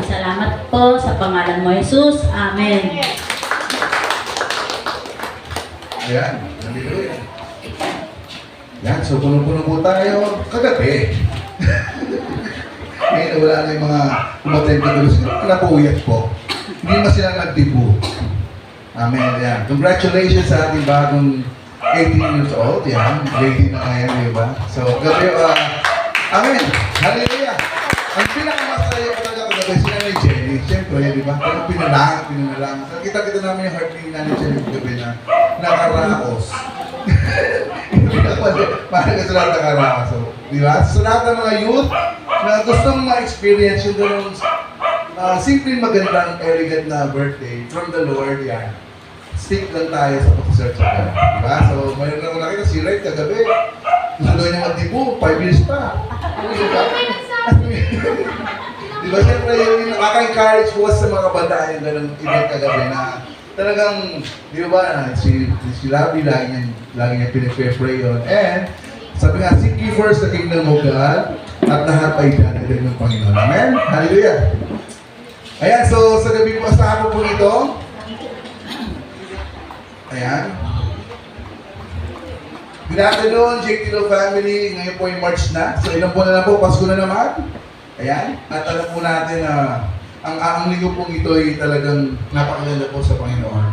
Maraming salamat po sa pangalan mo, Jesus. Amen. Ayan, hallelujah. Yan, so puno-puno po tayo kagabi. Ngayon wala na yung mga umatend na gulo sila. Napuyat po. Hindi naman sila nagtibo. Amen. Yan. Congratulations sa ating bagong 18 years old. Yan. Lady na ngayon, di ba? So, gabi, amen. Hallelujah. Ang pinakamasaya ko talaga kagabi, sila ni Jenny. Siyempre, di ba? Pero pinanalang. So, kita-kita namin yung heart ni Nanay Jenny kagabi na nakaraos. Parang kasi lahat nakaraos. So, di ba? Sa lahat ng mga youth na gustong ma-experience yung ganun simpleng magandang, elegant na birthday from the Lord, yan. Stick lang tayo sa pag-search sa God. Diba? So, mayroon lang nakita si Red kagabi. Gusto daw niya magdibo, 5 years pa. Diba? Siyempre, yung nakaka-encourage po sa mga bata yung ganun event kagabi na talagang, di ba, si Labi, lagi niya pinipray yun. And, sabi nga, seek ye first the kingdom of God at lahat ay dadating ng Panginoon. Amen? Hallelujah! Ayan, so sa gabi po, sa hapon po nito, ayan. Good afternoon, Jake Tilo family. Ngayon po yung March na. So ilang po na lang po, Pasko na naman. Ayan, at alam po natin na ang linggo pong ito ay talagang napakaganda po sa Panginoon.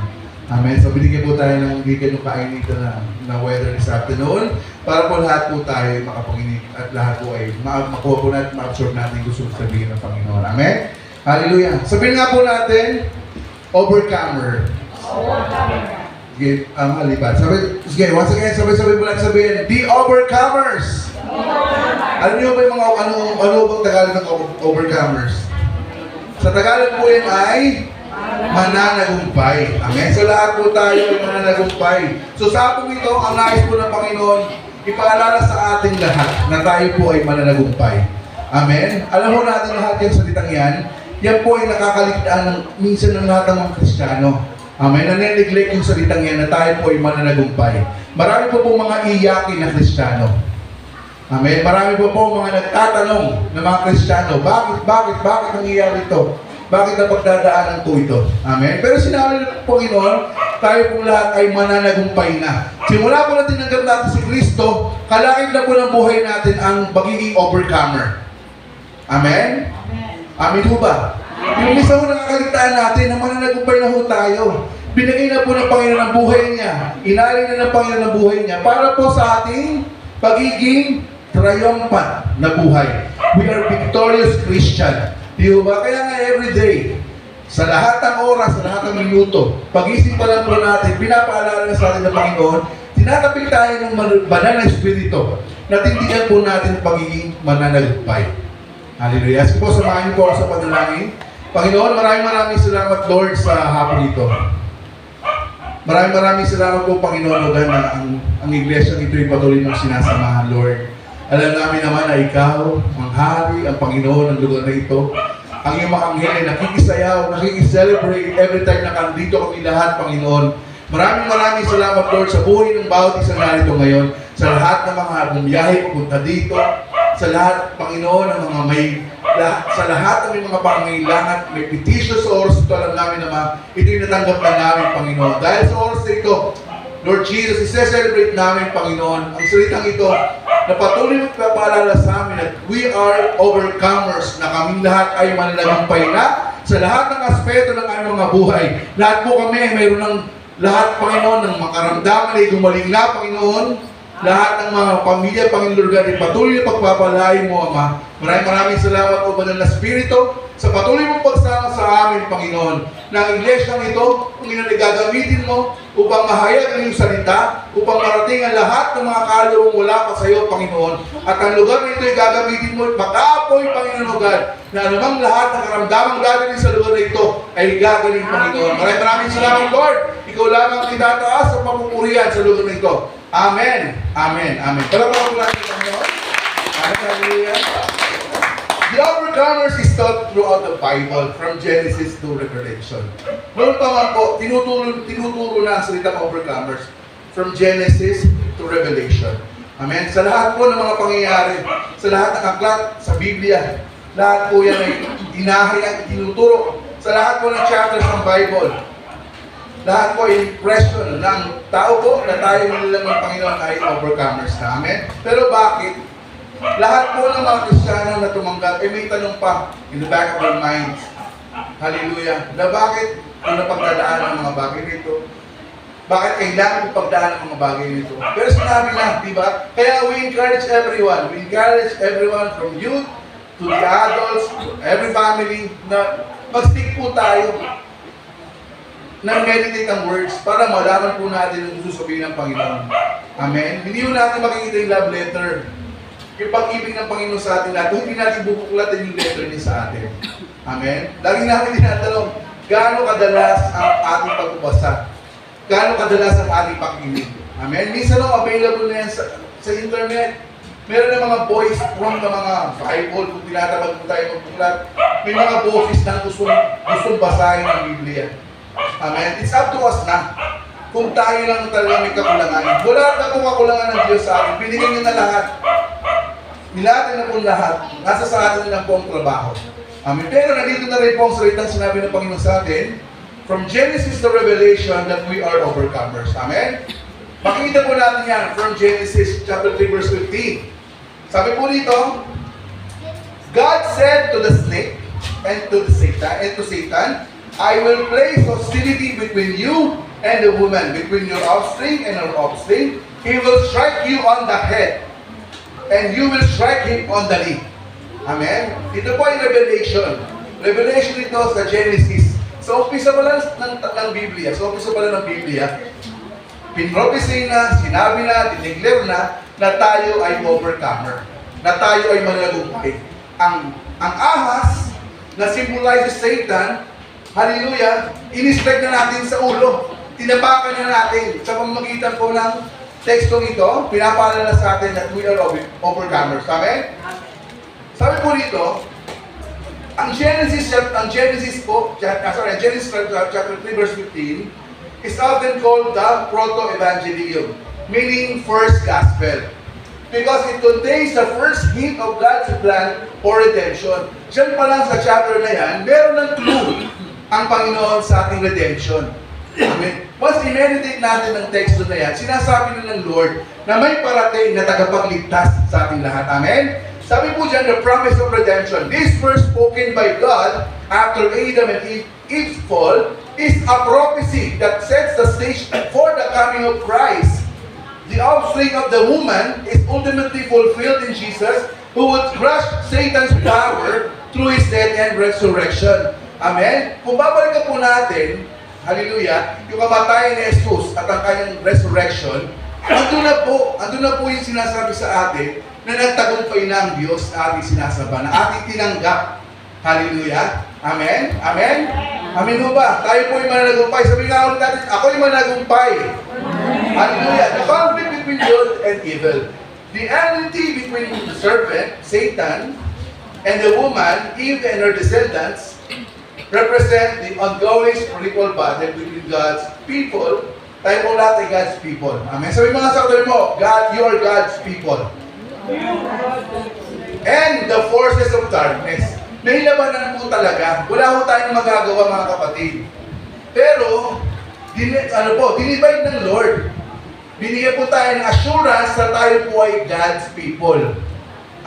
Amen. So binigyan po tayo ng gigan ng kain dito na weather this afternoon para po lahat po tayo makapanginig at lahat po ay makuha po natin, ma-absorb natin gusto sabihin ng Panginoon. Amen. Hallelujah. Sabihin nga po natin, overcomer. Sige, halipad. Sige, once again, sabay-sabay po natin sabihin, the overcomers. Alam niyo ba yung mga, ano bang Tagalog ng overcomers? Sa Tagalog po yan ay mananagumpay. Amen. So lahat po tayo ay mananagumpay. So sa po ito, ang nais po ng Panginoon, ipaalala sa ating lahat na tayo po ay mananagumpay. Amen. Alam mo natin lahat yung salitang yan po ay nakakaligtaan ng minsan ng lahat ng mga Kristiyano. Amen. Nanineglect yung salitang yan na tayo po ay mananagumpay. Marami po pong mga iyakin na Kristiyano. Amen. Marami po pong mga nagtatanong ng mga Kristiyano, bakit nangyayari ito? Bakit napagdadaanan po ito? Amen. Pero sinabi ng Panginoon, tayo po lahat ay mananagumpay na. Simula po natin tinanggap natin si Kristo, kalakip na po ng buhay natin ang pagiging overcomer. Amen? Amen ho ba? Yung isa ho nakakaligtaan natin na mananagumpay na ho tayo. Binigay na po ng Panginoon ang buhay niya. Inalay na ng Panginoon ang buhay niya para po sa ating pagiging triumphant na buhay. We are victorious Christian. Di ba? Kaya nga everyday, sa lahat ng oras, sa lahat ng minuto, pag-isip pa lang po natin, pinapaalala na sa atin ng Panginoon, tinatapil tayo ng banal na Espiritu na tindigan po natin pagiging mananagumpay. Hallelujah. Sige po, samahan niyo po ako sa panalangin. Panginoon, maraming salamat, Lord, sa hapon ito. Maraming salamat po, Panginoon, Lord, na ang iglesia ito ay patuloy mong sinasamahan, Lord. Alam namin naman na ikaw, ang hari, ang Panginoon ng lugar na ito, ang iyong mga anghel ay nakikisayaw, nakikiselebrate every time na kandito kami lahat, Panginoon. Maraming salamat, Lord, sa buhay ng bawat isang narito ngayon, sa lahat ng mga bumiyahe pupunta dito, sa lahat, Panginoon, ng mga sa lahat ng mga pangangailangan, may petition sa oras ito, alam namin naman, ito'y natanggap na namin, Panginoon. Dahil sa oras na ito, Lord Jesus, isa-celebrate namin, Panginoon, ang salitang ito, na patuloy magpapaalala sa amin at we are overcomers, na kaming lahat ay mananagumpay na sa lahat ng aspeto ng aming mga buhay. Lahat po kami ay mayroon ng lahat, Panginoon, ng makaramdaman ay gumaling na, Panginoon. Lahat ng mga pamilya, Panginoon, ay patuloy na pagpapalain mo, Ama. Maraming salamat po, Banal na Espiritu, sa patuloy mong pagsama sa amin, Panginoon, na ang iglesia ito, Panginoon, ay gagamitin mo upang mahayag ang iyong salita, upang marating ang lahat ng mga kalawang wala pa sa iyo, Panginoon. At ang lugar na ito ay gagamitin mo, pag-aapoy, Panginoon, God, na anumang lahat ng karamdamang gagaling sa lugar na ito ay gagaling, Panginoon. Maraming salamat, Lord. Ikaw lang ang itataas sa papupurihan sa lugar na ito. Amen. Amen. Amen. Palapakan po natin, Panginoon. Hallelujah. The overcomers is taught throughout the Bible, from Genesis to Revelation. Noon pa man po, tinuturo na ang salitang overcomers from Genesis to Revelation. Amen. Sa lahat po ng mga pangyayari, sa lahat ng aklat sa Biblia, Lahat po yan ay hinahayag, tinuturo sa lahat po ng chapters ng Bible. Lahat po ay impression ng tao po na tayo nilang ng Panginoon ay overcomers na. Amen? Pero bakit? Lahat po ng mga Kristiyano na tumanggap, may tanong pa in the back of their minds. Hallelujah. Na bakit kung napagdadaan ang mga bagay nito? Bakit kailangan pagdaan ang mga bagay nito? Pero sinabi na, di ba? Kaya we encourage everyone. We encourage everyone from youth to the adults, to every family, na mag-stick po tayo na meditate ang words para malaman po natin ang gusto sabihin ng Panginoon. Amen? Hindi po natin makikita yung love letter. Yung pag-ibig ng Panginoon sa atin lahat, hindi natin bubuklatin yung letter niya sa atin. Amen? Lagi namin tinatanong, gaano kadalas ang ating pagbabasa? Gaano kadalas ang ating pakikinig? Amen? Minsan lang available na yan sa internet. Meron na mga voice from ng mga Bible, kung tinatabag po tayo magbuklat. May mga boses na gustong basahin ang Biblia. Amen? It's up to us na. Kung tayo lang talaga may kakulangan. Wala na pong kakulangan ng Diyos sa atin. Binigyan niya na lahat. Nilatin na po lahat. Nasa sa atin lang po ang trabaho. Amen. Pero nandito na rin po ang salitang sinabi ng Panginoon sa atin, from Genesis to Revelation, that we are overcomers. Amen? Makikita po natin yan from Genesis chapter 3 verse 15. Sabi po dito, God said to the snake and to Satan, I will place hostility between you and the woman, between your offspring and her offspring. He will strike you on the head, and you will strike him on the knee. Amen? Ito po ay Revelation. Revelation ito sa Genesis. So, umpisa pa lang ng Biblia. Pinrophecy na, sinabi na, dineclare na tayo ay overcomer. Na tayo ay manlagumpay. Ang ahas na symbolizes Satan, hallelujah, in-strike na natin sa ulo. Tinapakan na natin sa pamamagitan po ng tekstong ito, pinapaalala sa atin that we are overcomers. Amen? Sabi po dito, ang Genesis chapter 3 verse 15 is often called the Proto-Evangelium, meaning first gospel. Because it contains the first hint of God's plan for redemption. Diyan pa lang sa chapter na yan, meron ng clue ang Panginoon sa ating redemption. Amen. Once i-meditate natin ng teksto na yan, sinasabi na ng Lord na may parating na tagapagligtas sa ating lahat. Amen? Sabi po dyan, the promise of redemption. This verse spoken by God after Adam and Eve's fall is a prophecy that sets the stage for the coming of Christ. The offspring of the woman is ultimately fulfilled in Jesus, who would crush Satan's power through His death and resurrection. Amen? Kung babalikan po natin, hallelujah, yung kamatayan ni Jesus at ang kanyang resurrection, andun na po yung sinasabi sa atin na nagtagumpay na ang Diyos na ating sinasamba, na ating tinanggap. Hallelujah. Amen? Amen? Amen mo ba? Tayo po yung mananagumpay. Sabihin nga ulit natin, ako yung mananagumpay. Hallelujah. The conflict between good and evil. The enmity between the serpent, Satan, and the woman, Eve and her descendants, represent the ongoing spiritual battle between God's people. Tayo po lahat ay God's people. Amen. Sabi mga sakdali mo, God, you are God's people. And the forces of darkness. May labanan po talaga. Wala po tayong magagawa mga kapatid. Pero, dinivide ng Lord. Binigyan po tayo ng assurance na tayo po ay God's people.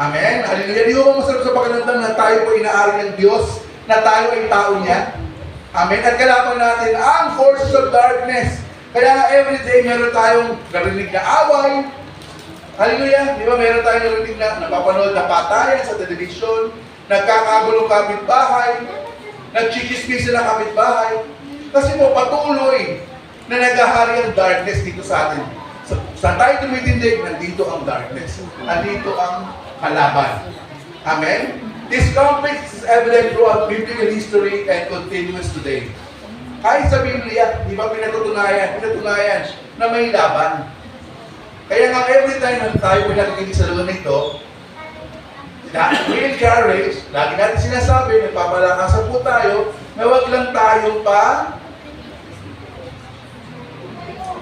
Amen? Hallelujah. Di ba masarap sa pakiramdam na tayo po inaari ng Diyos, na tayo ay tao niya? Amen? At kalaban natin ang forces of darkness. Kaya nga everyday meron tayong narinig na away. Hallelujah! Di ba meron tayong narinig na napapanood na patayan sa television, nagkakagulong kapitbahay, nagchichismisa na kapitbahay. Kasi po patuloy na naghahari ang darkness dito sa atin. Sa tayo tumitindig, nandito ang darkness. Nandito ang kalaban. Amen? This conflict is evident throughout biblical history and continues today. Kahit sa Biblia, di ba pinatutunayan na may laban. Kaya nga every time na tayo po nakikinig sa lugar nito, real courage, lagi natin sinasabi, nagpapalakasan po tayo, na huwag lang tayo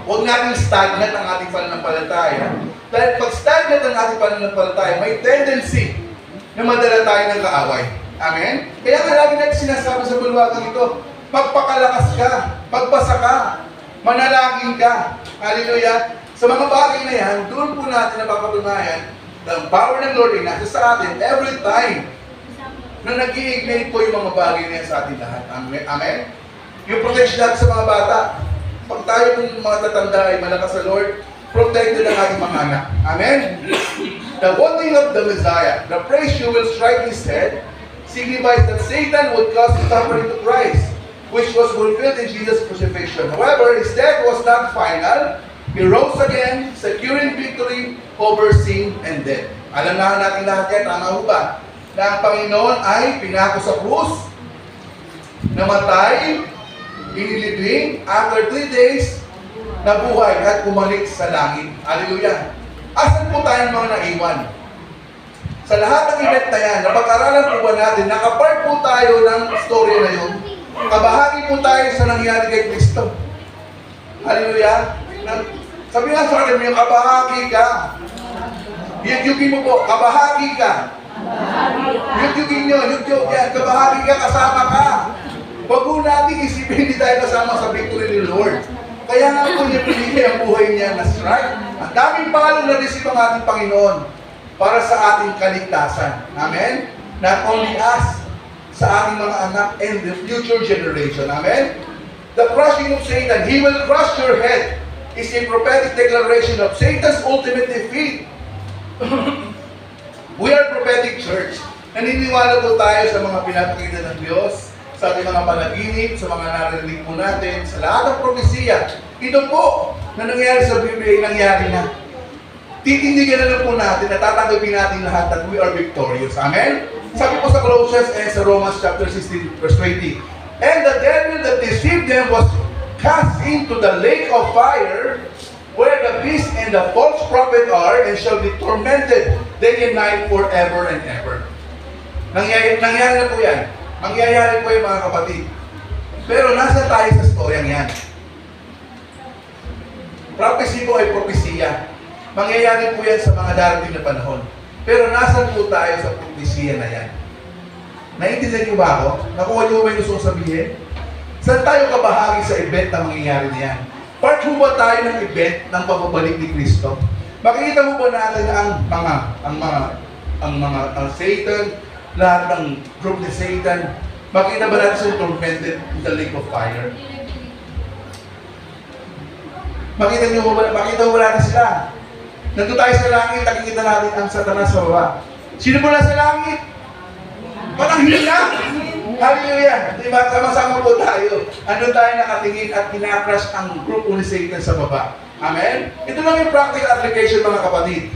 huwag natin stagnant ang ating pananampalataya. Dahil pag stagnant ang ating pananampalataya, may tendency na madala tayo ng kaaway. Amen? Kaya nga lagi natin sinasabi sa bulwagang ito, magpakalakas ka, magpasa ka, manalangin ka. Hallelujah! Sa mga bagay na yan, doon po natin napapatunayan na ang power ng Lord ay nasa sa atin every time na nag-i-ignite po yung mga bagay na yan sa atin lahat. Amen? Amen? Yung protection natin sa mga bata. Pag tayo ng mga tatanda ay malakas sa Lord, protected ang ating mga anak. Amen? The wanting of the Messiah, the praise you will strike his head, signifies that Satan would cause suffering to Christ, which was fulfilled in Jesus' crucifixion. However, his death was not final. He rose again, securing victory over sin and death. Alam na natin lahat yan, tama ho ba? Na ang Panginoon ay pinako sa krus, namatay, inilibing, after 3 days, nabuhay at bumalik sa langit. Hallelujah! Asan po tayong mga naiwan? Sa lahat ng event na yan, napag-aralan po ba natin, nakapart po tayo ng story na yun, kabahagi po tayo sa nangyari kay Kristo. Hallelujah! Sabi nga sa akin, yung kabahagi ka. Yugyugin mo po, kabahagi ka. Yugyugin nyo, yan, kabahagi ka, kasama ka. Huwag po natin isipin, hindi tayo kasama sa victory ni Lord. Kaya nga po niya pinili ang buhay niya na strike. Ang daming pangalan na receive ang ating Panginoon para sa ating kaligtasan. Amen? Not only us, sa ating mga anak and the future generation. Amen? The crushing of Satan, he will crush your head, is a prophetic declaration of Satan's ultimate defeat. We are prophetic church. Naniniwala po tayo sa mga pinapakita ng Diyos, sa ating mga panaginip, sa mga narinig po natin, sa lahat ng propesiya. Ito po na nangyari sa Biblia ay nangyari na. Titindigan na lang po natin, natatanggapin natin lahat that we are victorious. Amen? Sabi po sa Colossians and sa Romans chapter 16 verse 20, and the devil that deceived them was cast into the lake of fire, where the beast and the false prophet are, and shall be tormented day and night forever and ever. Nangyayari na po yan. Mangyayari po yung mga kapatid. Pero nasa tayo sa storyang yan. Prophecy po ay propesiya. Mangyayari po yan sa mga darating na panahon. Pero nasan po tayo sa propesiya na yan? Naiintindihan niyo ba ako? Nakuha niyo ba yung gusto kong sabihin? Saan tayo kabahagi sa event na mangyayari na yan? Part ho ba tayo ng event ng pagbabalik ni Kristo? Makikita ho ba natin ang Satan, lahat ng group ni Satan, makita ba natin sila tormented in the lake of fire? Makita ho ba natin sila? Nandun tayo sa langit, nakikita natin ang Satanas sa baba. Sino po nasa langit? Pananghil na! Hallelujah! Diba? Sama-sama po tayo. Andun tayo nakatingin at kinakrush ang group ni Satan sa baba. Amen? Ito lang yung practical application mga kapatid.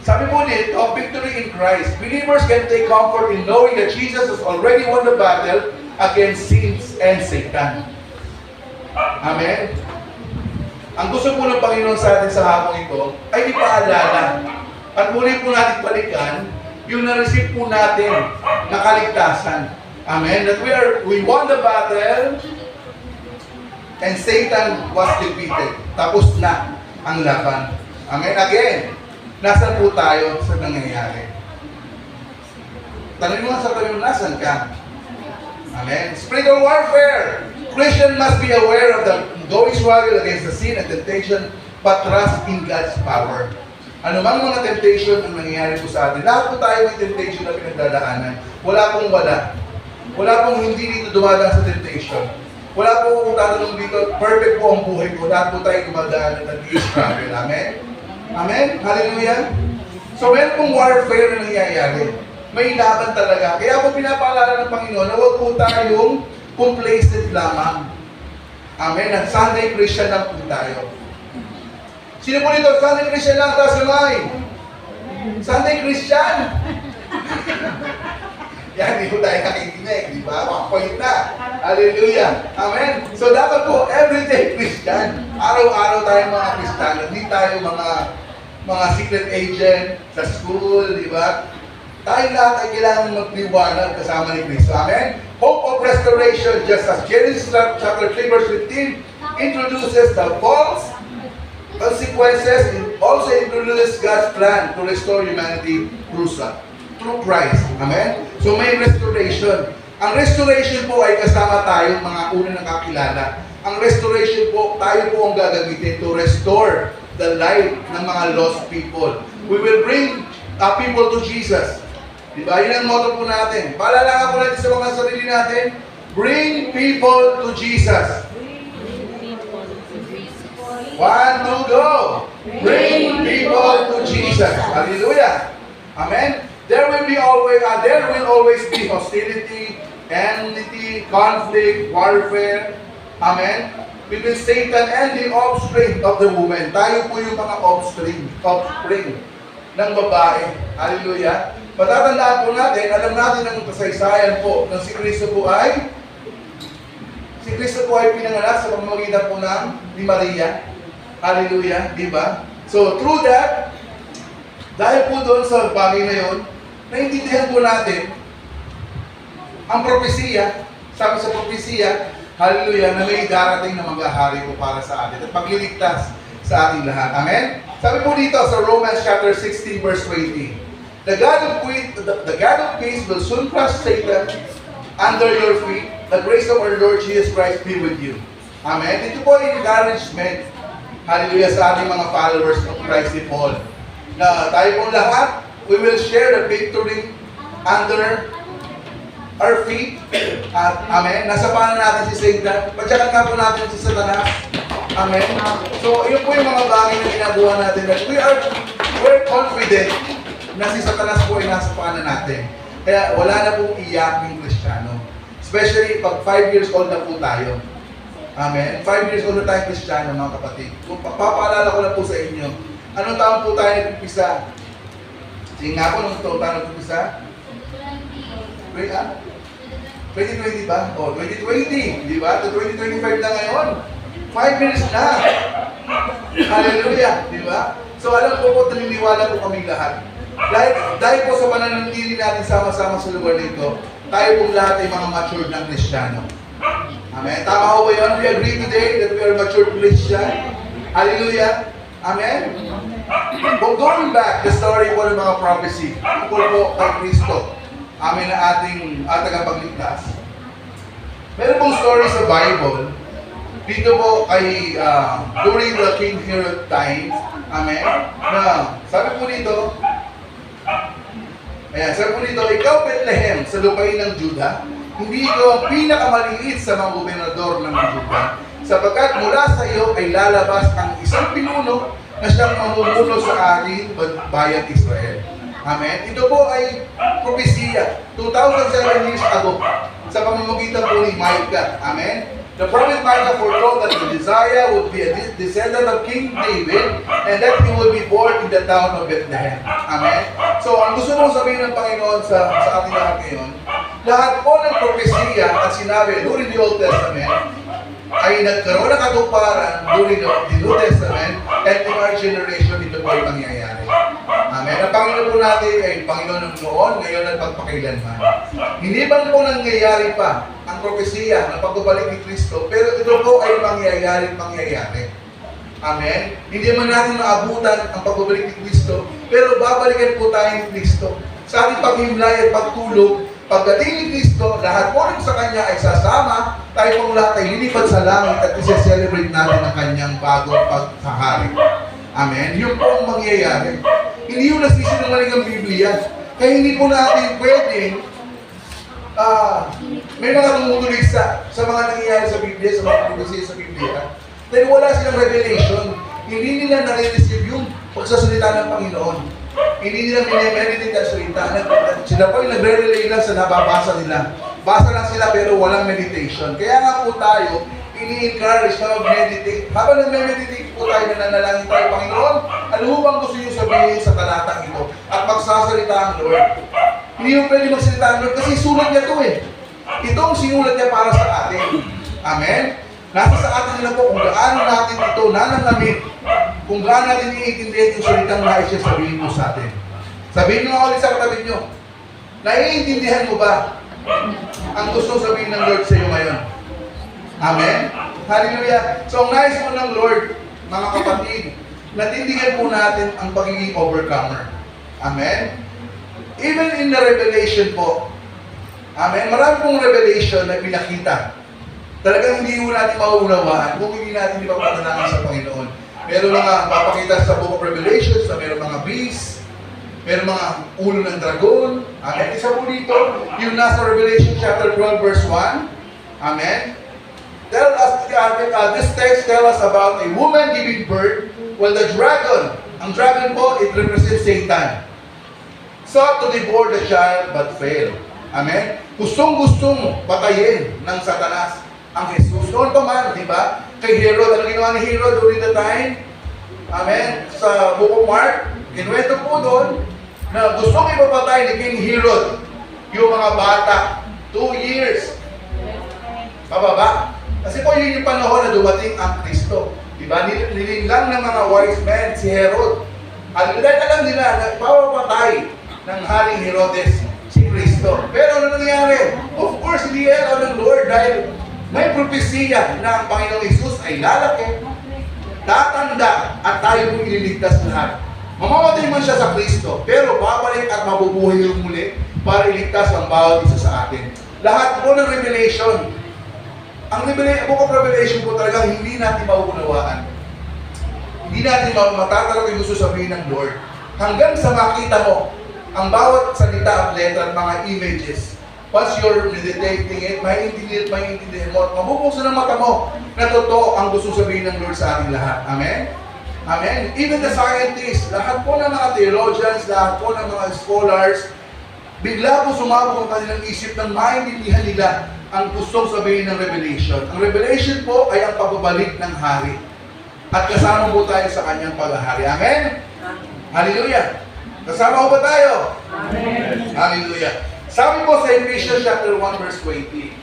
Sabi po nito, victory in Christ. Believers can take comfort in knowing that Jesus has already won the battle against sin and Satan. Amen? Ang gusto po ng Panginoon sa atin sa hapong ito ay ipaalala at muli po natin balikan yung na-receive po natin na kaligtasan. Amen? That we won the battle and Satan was defeated. Tapos na ang laban. Amen? Again, nasan po tayo sa nangyayari? Tanong mo nga sa tayo, nasan ka? Amen? Spiritual warfare. Christian must be aware of the ongoing struggle against the sin and temptation, but trust in God's power. Ano mang mga temptation ang nangyayari po sa atin. Lahat po tayo may temptation na pinagdadaanan. Wala pong wala. Wala pong hindi dito dumadaan sa temptation. Wala po kung tatanong dito, perfect po ang buhay ko. Lahat po tayo dumadaan at nag-i-struggle. Amen? Amen? Hallelujah? So, meron pong warfare na nangyayari. May laban talaga. Kaya po pinapaalala ng Panginoon na huwag po tayong complacent lamang. Amen? At Sunday Christian lang po tayo. Sino po dito? Sunday Christian lang, taas kamay. Sunday Christian. Yan, hindi po tayo nakikinig, di ba? 1 point na. Hallelujah. Amen. So dapat po, everyday Christian. Araw-araw tayo mga Kristiyano. Hindi tayo mga secret agent sa school, di ba? Tayo lahat ay kailangan magliwanag kasama ni Kristo. Amen? Hope of restoration, just as Genesis chapter 3 verse 15 introduces the false consequences, it also introduces God's plan to restore humanity through through Christ. Amen? So may restoration. Ang restoration po ay kasama tayong mga unang nakakilala. Ang restoration po, tayo po ang gagamitin to restore the life ng mga lost people. We will bring people to Jesus. Diba? Yun ang motto po natin. Paalala po natin sa mga sarili natin, bring people to Jesus. 1, 2, go! Bring people to Jesus. Hallelujah. Amen. There will always be hostility, enmity, conflict, warfare. Amen. Between Satan and the offspring of the woman. Tayo po yung mga offspring ng babae. Hallelujah. Matatandaan po natin, alam natin ang kasaysayan po ng si Kristo po ay pinanganak sa pamamagitan po ni Maria. Hallelujah, di ba? So, through that, dahil po doon sa bagay na yun, naintindihan po natin ang propesiya, sabi sa propesiya, hallelujah, na may darating na maghahari po para sa atin at pagliligtas sa ating lahat. Amen? Sabi po dito sa Romans chapter 16 verse 20, the God of peace will soon crush Satan under your feet. The grace of our Lord Jesus Christ be with you. Amen? Ito po ay encouragement, hallelujah, sa ating mga followers of Christ ni Paul, na tayo pong lahat, we will share the victory under our feet. At, amen, nasa panan natin si Satan, patsakan nga po natin si Satanas. Amen. So, yun po yung mga bagay na ginagawa natin. We're confident na si Satanas po ay nasa panan natin. Kaya wala na pong iyak ng Kristiyano. Especially pag 5 years old na po tayo. Amen. 5 years old na tayo Kristiyano, mga kapatid. Kung papaalala ko na po sa inyo, anong taon po tayo nagpipisa? Sige nga po, anong taon tayo nagpipisa? 2020 ba? O, 2020, di ba? To 2025 na ngayon. 5 years na. Hallelujah, di ba? So alam po, naniniwala po kami lahat. Dahil po sa pananatili natin sama-sama sa lugar nito, tayo pong lahat ay mga matured ng Kristiyano. Amen. Tama ho ba yun? We agree today that we are matured Christian. Hallelujah. Amen. But going back, the story po ng mga prophecy, tungkol po kay Kristo, amen, na ating tagapagligtas. Meron pong story sa Bible, dito po kay, during the King Herod time, amen, na sabi po dito, ikaw Bethlehem sa lupain ng Juda, hindi ikaw ang pinakamaliit sa mga gobernador ng Juda, sapagkat mula sa iyo ay lalabas ang isang pinuno na siyang mamumuno sa ating bayan Israel. Amen. Ito po ay propesiya 2,007 years ago sa pamamagitan po ni Micah. Amen. The prophet Micah foretold that the Messiah would be a descendant of King David and that he will be born in the town of Bethlehem. Amen. So, ang gusto mong sabihin ng Panginoon sa ating lahat ngayon, lahat po ng propesiya at sinabi during the Old Testament ay nagkaroon ng katuparan during the New Testament and in our generation ito po ay mangyayari. Amen. Ang Panginoon po natin ay Panginoon ng noon, ngayon at pagpakailanman. Hindi ba po nangyayari pa ang propesiya ng pagbabalik ni Kristo, pero ito po ay mangyayari. Amen. Hindi man natin maabutan ang pagbabalik ni Kristo, pero babalikan po tayo ni Kristo. Sa ating paghimlay at pagtulog, pagdating ni Kristo, lahat po rin sa Kanya ay sasama, tayo pong lahat ay lilipad sa langit at isa-celebrate natin ang Kanyang bagong paghahari. Amen. Yun po ang mangyayari. Hindi yung nasisinungaling ang Biblia. Kaya hindi po natin pwedeng may mga tumutuloy sa mga nangyayari sa Biblia, sa mga prophecy sa Biblia. Dahil wala silang revelation. Hindi nila nare-receive yung pagsasalita ng Panginoon. Hindi nila minimeditate ang salita. Sila po yung nagre-relay lang sa nababasa nila. Basa lang sila pero walang meditation. Kaya nga po tayo, ini-encourage na mag-meditate. Habang nag-meditate po tayo, nananalangin tayo, Panginoon, ano bang gusto niyo sabihin sa talatang ito? At magsasalita ang Lord. Hindi yung pwede magsalita ang Lord kasi sulat niya ito eh. Ito ang sinulat niya para sa atin. Amen? Nasa sa atin nila po kung gaano natin ito nananamit, kung gaano natin iintindihan yung salitang nais siya sabihin mo sa atin. Sabihin mo ulit sa katabi nyo, naiintindihan mo ba ang gusto sabihin ng Lord sa iyo ngayon? Amen? Hallelujah! So, ang nais po ng Lord, mga kapatid, natindigan po natin ang pagiging overcomer. Amen? Even in the revelation po, amen, marami pong revelation na pinakita. Talagang hindi mo natin mauunawaan kung hindi natin ipapatanangin sa Panginoon. Meron mga papakita sa Book of Revelations na meron mga beasts, meron mga ulo ng dragon. Amen. Isa po dito, yung nasa Revelation chapter 12 verse 1. Amen. Tell us, this text tell us about a woman giving birth, while the dragon, ang dragon po, it represents Satan, sought to devour the child but failed. Amen. Gustong-gustong patayin ng Satanas ang Jesus. Noon pa man, di ba? Kay Herod, ano ginawa ni Herod during the time? Amen. Sa Book of Mark, kinuwento po doon na gustong ipapatay ni King Herod yung mga bata. 2 years. Pababa. Kasi po yun yung panahon na dumating ang Kristo. Diba? Nilinlang ng mga wise men si Herod. Dahil alam nila na ipapapatay ng Haring Herodes si Kristo. Pero ano nangyari? Of course, hindi alam ng Lord dahil may propesiya na ang Panginoong Isus ay lalaki, tatanda, at tayo pong ililigtas lahat. Mamamatay man siya sa Kristo, pero babalik at mabubuhay yung muli para iligtas ang bawat isa sa atin. Lahat po ng revelation, ang Book of Revelation po talagang hindi natin mauunawaan. Hindi natin matatalog yung gusto sabihin ng Lord. Hanggang sa makita mo ang bawat salita at letra at mga images. Once you're meditating it, maintindihan mo at mabubuksan ng mata mo na totoo ang gusto sabihin ng Lord sa ating lahat. Amen? Amen? Even the scientists, lahat po ng mga theologians, lahat po ng mga scholars, bigla po sumabog ang kanilang isip nang maintindihan nila ang gustong sabihin ng Revelation. Ang Revelation po ay ang pagbabalik ng hari. At kasama po tayo sa kanyang paghahari. Amen? Hallelujah! Kasama po ba tayo? Amen. Hallelujah! Sabi po sa Ephesians chapter 1 verse 20,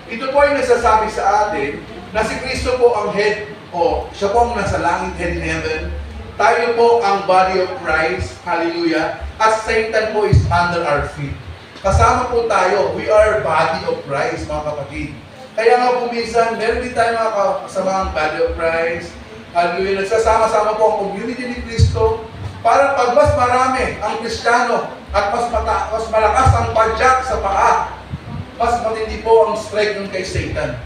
ito po ay nagsasabi sa atin na si Kristo po ang head o siya po ang nasa langit, head in heaven. Tayo po ang body of Christ. Hallelujah! At Satan po is under our feet. Kasama po tayo. We are body of Christ, mga kapatid. Kaya nga po minsan, meron din tayo mga kasamang body of Christ. Hallelujah! Nagsasama-sama po ang community ni Kristo para pag mas marami ang Kristiyano at mas malakas ang padyak sa paa, mas matindi po ang strike ng kay Satan.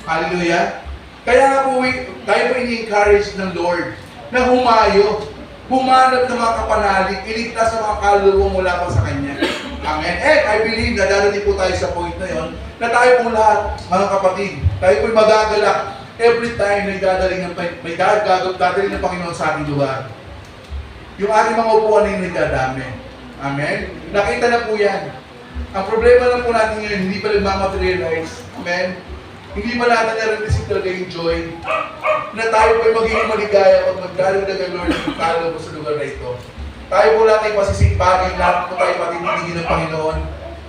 Hallelujah! Kaya nga po, tayo po ini-encourage ng Lord na humanap ng mga kapanalig, iligtas sa mga kaluluwa mula pa sa Kanya. Amen. And I believe na darating po tayo sa point na yon na tayo po lahat, mga kapatid, tayo po'y magagalak every time na may dadaling ng Panginoon sa ating lugar. Yung ating mga upuan na yung nagdadami. Amen? Nakita na po yan. Ang problema lang po natin ngayon, hindi pa nagmamaterialize. Amen? Hindi pa natin na-receive talaga yung joy na tayo po'y magiging maligaya pag magdalo na ng Lord ang talo po sa lugar na ito. Tayo po lahat ay pasisipagin, lahat po tayo patitigin ng Panginoon.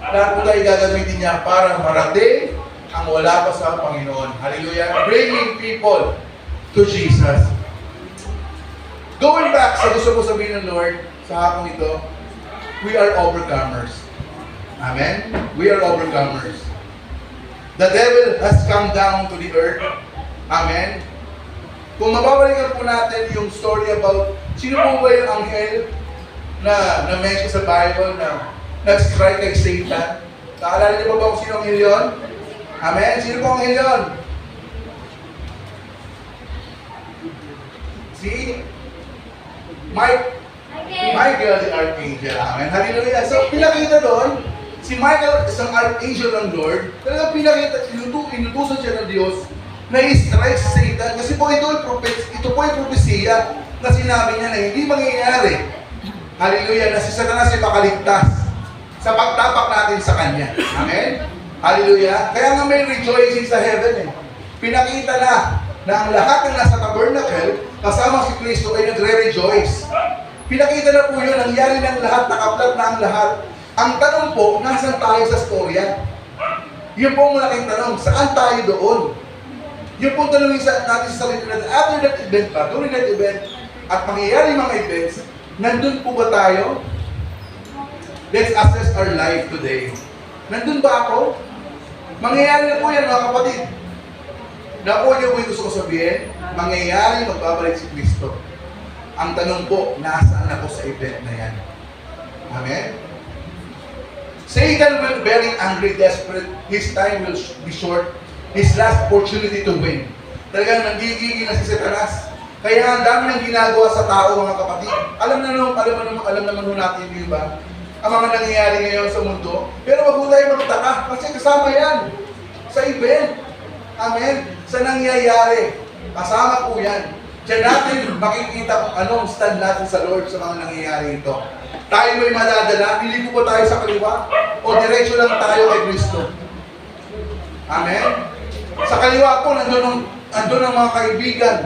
Lahat po tayo gagamitin niya para marating ang wala pa sa Panginoon. Hallelujah! Bringing people to Jesus. Going back sa gusto ko sabihin ng Lord sa hapon ito, we are overcomers. Amen? We are overcomers. The devil has come down to the earth. Amen? Kung mababalikan po natin yung story about sino po ba yung anghel na mention sa Bible na nag-strike kay Satan. Naalala niyo ba kung sino ang anghel yun? Amen? Sino po ang anghel yun? Si Michael the Archangel. Amen. Hallelujah. So, pinakita doon, si Michael, isang Archangel ng Lord, talagang pinakita, inutusan siya ng Diyos na i-strike si Satan. Kasi po ito ay propesiya na sinabi niya na hindi mangyayari. Hallelujah. Na si Satanas ay makaligtas sa pagtapak natin sa Kanya. Amen. Hallelujah. Kaya nga may rejoicing sa heaven eh. Pinakita na ang lahat ng nasa tabernacle, kasama si Kristo ay nagre-rejoice. Pinakita na po yun, nangyari ng lahat, nakaplat na ang lahat. Ang tanong po, nasan tayo sa storya? Yun po ang malaking tanong, saan tayo doon? Yun po tanongin natin sa sarili natin, after that event pa, during that event, at mangyayari mga events, nandun po ba tayo? Let's assess our life today. Nandun ba ako? Mangyayari na po yan mga kapatid. Nakuha niyo po yung gusto ko sabihin, mangyayari, magbabalik si Kristo. Ang tanong po, nasaan ako sa event na yan? Amen? Satan will be very angry, desperate. His time will be short. His last opportunity to win. Talagang nanggigigil na si Satanas. Kaya ang dami ng ginagawa sa tao, mga kapatid. Alam naman ho natin, di ba? Ang mga nangyayari ngayon sa mundo. Pero wag ho tayo magtaka kasi kasama yan sa event. Amen? Sa nangyayari. Kasama po yan. Diyan natin makikita kung anong stand natin sa Lord sa mga nangyayari ito. Tayo may madadala, hindi ko ba tayo sa kaliwa? O diretso lang tayo kay Kristo? Amen? Sa kaliwa po, andun ang mga kaibigan,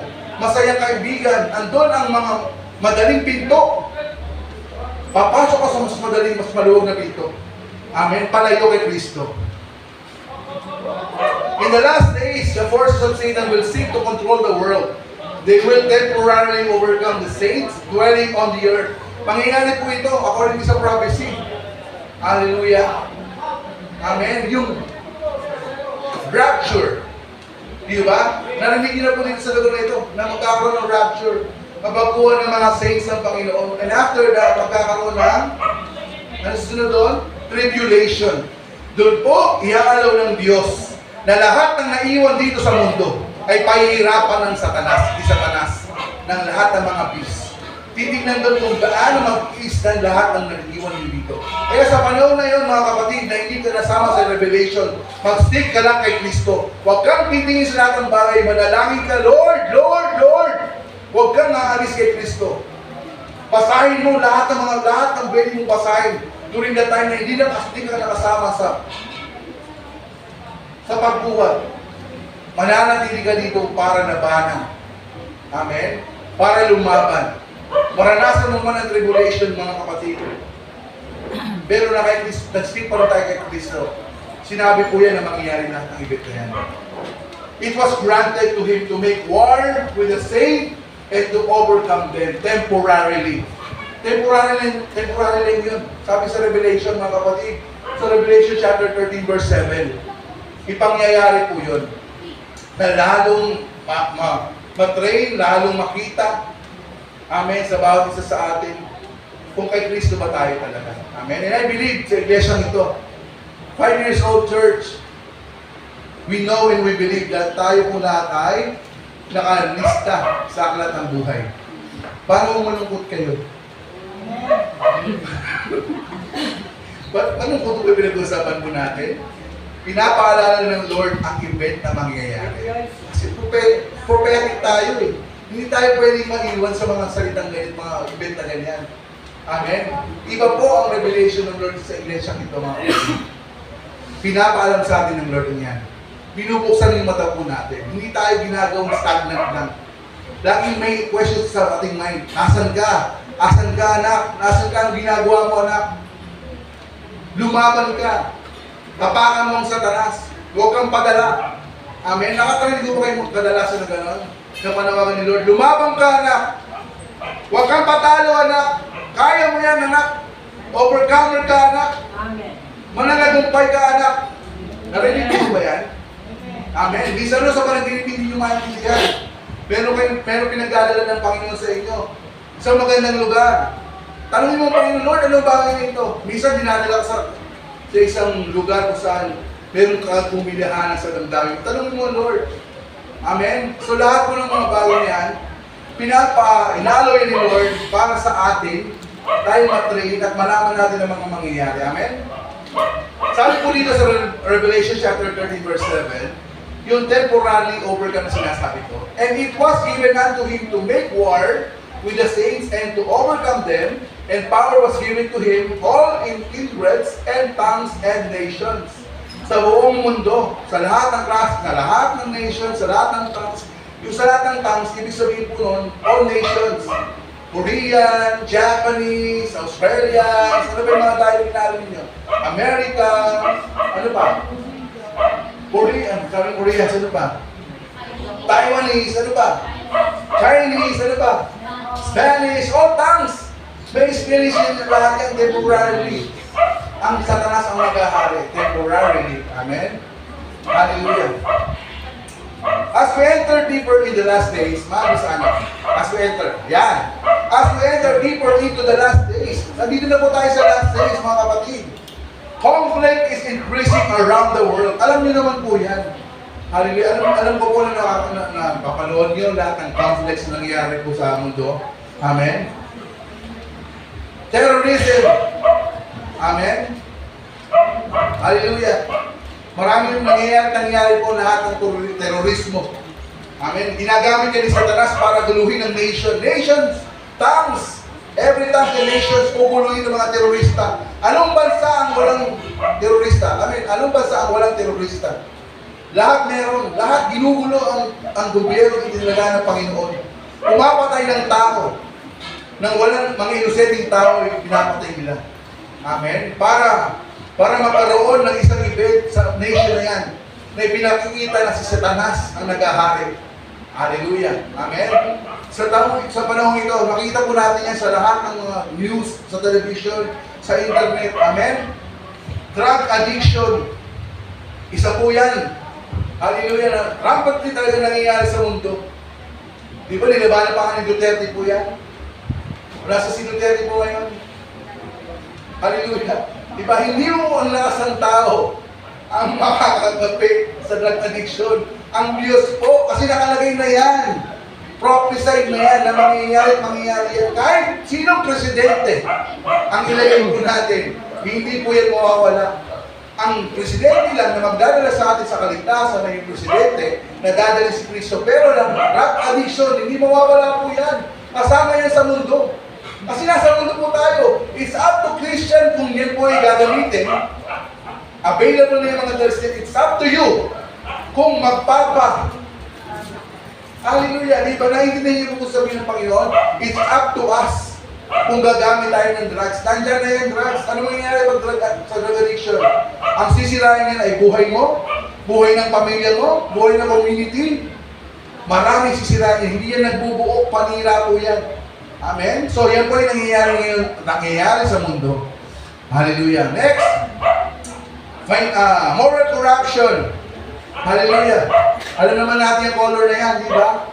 masayang kaibigan, andun ang mga madaling pinto. Papasok ka sa mas madaling, mas maluwag na pinto. Amen? Palayo kay Kristo. In the last days, the forces of Satan will seek to control the world. They will temporarily overcome the saints dwelling on the earth. Mangyayari po ito according sa prophecy. Hallelujah. Amen. Yung rapture. Di ba? Narinig niyo na po dito sa lugar na ito na magkakaroon ng rapture. Mababuhan ng mga saints ng Panginoon. And after that, magkakaroon ng ano sunod doon? Tribulation. Doon po, iaalaw ng Diyos na lahat ng naiwan dito sa mundo ay pahihirapan ng Satanas, ng lahat ng mga beasts. Titignan doon kung gaano mag-i-stand lahat ng nag-iwan nyo dito. Kaya sa panahon na yun, mga kapatid, na hindi ka nasama sa Revelation, mag-stick ka lang kay Kristo. Huwag kang titingin sa lahat ng bagay, manalangin ka, Lord, Lord, Lord. Huwag kang aalis kay Kristo. Basahin mo lahat ng pwede mong basahin during the time na hindi ka nakasama sa pagbuhat. Mananatili ka dito para labanan. Amen? Para lumaban. Maranasan mo man ang tribulation, mga kapatid. Pero nag-stick pa rin tayo kay Kristo. Sinabi po yan na mangyayari na ang ibig na yan. It was granted to Him to make war with the saints and to overcome them temporarily. Temporarily yun. Sabi sa Revelation, mga kapatid, sa Revelation chapter 13 verse 7, ipangyayari po yun na lalong matrain, lalong makita, amen, sa bawat isa sa atin, kung kay Kristo ba tayo talaga. Amen. And I believe sa iglesia ito, 5 years old church, we know and we believe that tayo po lahat ay nakalista sa aklat ng buhay. Paano malungkot kayo? Anong po ito pinag-usapan po natin? Pinapaalala ng Lord ang event na mangyayari. Kasi prophetic tayo eh. Hindi tayo pwedeng maiwan sa mga salitang ganyan, mga event na ganyan. Amen? Iba po ang revelation ng Lord sa iglesia ito, mga kapatid. Pinapaalam sa atin ng Lord niyan. Binubuksan yung mata po natin. Hindi tayo ginagawang stagnant lang. Laging may questions sa ating mind. Nasaan ka? Asan ka, anak? Nasaan ka? Ang ginagawa mo, anak? Lumaban ka. Tapakan mo ang Satanas. Huwag kang padala. Amen? Nakakarinig ko kayo magkadalasan na gano'n? Na panawagan ni Lord. Lumabang ka, anak. Huwag kang patalo, anak. Kaya mo yan, anak. Overcomer ka, anak. Amen. Mananagumpay ka, anak. Narinig mo ba yan? Amen. Minsan sa panaginip hindi nyo maintindihan. Pero pinagdadala ng Panginoon sa inyo. Sa magandang lugar. Tanungin mo ang Panginoon, Lord, ano bagay na ito? Minsan dinadala ka sa isang lugar kung saan meron ka kumilahanan sa damdamin. Tanungin mo, Lord. Amen? So lahat po ng mga bagay niyan, inaloy ni Lord para sa atin, tayo matrain at malaman natin ang mga mangyayari. Amen? Sabi po dito sa Revelation chapter 13 verse 7, yung temporarily overcome na sinasabi ko. And it was given unto Him to make war with the saints and to overcome them, and power was given to Him all in kindreds and tongues and nations. Sa buong mundo, sa lahat ng klase, sa lahat ng nations, sa lahat ng tongues, yung sa lahat ng tongues, ibig sabihin po nun, all nations. Korean, Japanese, Australians, ano ba yung mga dialect na alam ninyo? America, ano pa? Korean, sabi Korean, ano pa? Taiwanese, ano pa? Chinese, ano pa? Spanish, all tongues. May Spanish din lahat yan temporarily. Ang Satanas ang nag-ahari, temporarily. Amen? Hallelujah. As we enter deeper in the last days, as we enter, yan. As we enter deeper into the last days, nandito na po tayo sa last days, mga kapatid. Conflict is increasing around the world. Alam niyo naman po yan. Hallelujah. Alam ko po na napapanood niyo lahat ng conflicts na nangyayari po sa mundo. Amen. Terrorism. Amen. Hallelujah. Marami yung nangyayari po lahat ng terorismo. Amen. Ginagamit yan ni Satanas para guluhin ng nation. Nations, tongues. Every time the nations pupuluhin ng mga terorista. Anong bansa ang walang terorista? Amen. Anong bansa ang walang terorista? Lahat meron. Lahat ginugulo ang gobyerno itinalaga ng Panginoon. Pumapatay ng tao. Nang walang mga inosenteng tao, pinapatay nila. Amen. Para magkaroon ng isang event sa nation na yan, na pinakikita na si Satanas ang nag-ahari. Hallelujah. Amen. Sa panahon ito, makita po natin yan sa lahat ng mga news, sa television, sa internet. Amen. Drug addiction. Isa po yan. Hallelujah. Rampant din talaga nangyayari sa mundo. Di ba nilabana pa nga ni Duterte po yan? Wala sa si Duterte po ngayon. Hallelujah. Di ba hindi mo ang lakas ng tao ang makakagapi sa drug addiction? Ang Diyos po, kasi nakalagay na yan. Prophesied na yan na mangyayari yan. Kahit sinong presidente ang ilagay po natin, hindi po yan mawawala. Ang presidente lang na magdadala sa atin sa kaligtasan na yung presidente, nadadala si Kristo. Pero lang, drug addiction, hindi mawawala po yan. Kasama yan sa mundo. Kasi nasa mundo po tayo. It's up to Christian kung yan po ay gagamitin. Available na yung mga drugs. It's up to you kung Hallelujah. Di ba naiintindihan niyo po sabihin ng Panginoon? It's up to us kung gagamit tayo ng drugs. Nandiyan na yung drugs. Ano mangyayari sa drug addiction? Ang sisirain yan ay buhay mo, buhay ng pamilya mo, buhay ng community. Maraming sisirain yan. Hindi yan nagbubuo, panira po yan. Amen? So yan po yung nangyayari sa mundo. Hallelujah. Next. Moral corruption. Hallelujah. Alam naman natin yung color na yan, di ba?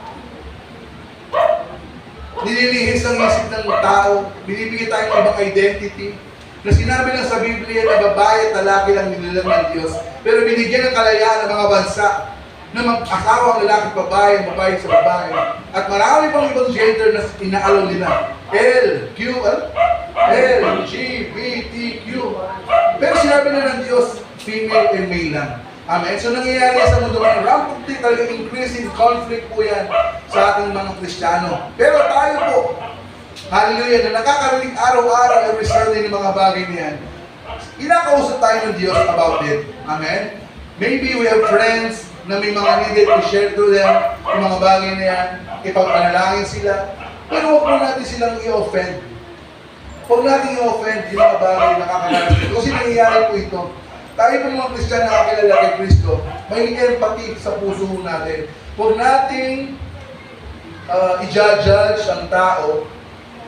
Nililihis ang isip ng tao, binibigyan tayo ng ibang identity. Na sinabi lang sa Biblia na babae at lalaki lang nilalang ng Diyos, pero binigyan ng kalayaan ng mga bansa na mag-asawa ang lalaki at babae sa babae. At marami pang ibang gender na inaalaw nila. LGBTQ. Pero sinabi na ng Diyos, female and male lang. Amen. So nangyayari sa mundo ng rampant talaga increasing conflict po yan sa ating mga Kristiyano. Pero tayo po, hallelujah, na nakakarinig araw-araw, every Sunday ng mga bagay niyan, inakausap tayo ng Diyos about it. Amen. Maybe we have friends na may mga needed to share to them yung mga bagay na yan, ipagpanalangin sila. Pero huwag po natin silang i-offend. Huwag natin i-offend yung mga bagay na nakakalalas. Kasi nangyayari po ito. Tayo po mga Kristiyano na kakilala kay Kristo, may empathy sa puso natin. Huwag nating i-judge ang tao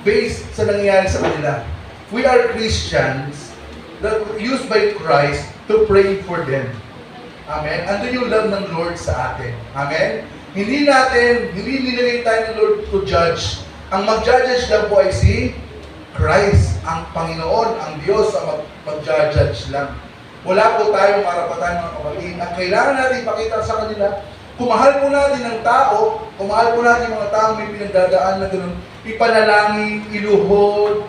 based sa nangyayari sa kanila. We are Christians that were used by Christ to pray for them. Amen? Andun yung love ng Lord sa atin. Amen? Hindi nilagay tayo ng Lord to judge. Ang mag-judge lang po ay si Christ, ang Panginoon, ang Diyos ang mag-judge lang. Wala po tayong karapatan mga kapatid. Ang kailangan natin ipakita sa kanila, kung mahal po natin ang tao, kung mahal po natin mga tao may pinagdadaan na gano'n, ipanalangin, iluhod,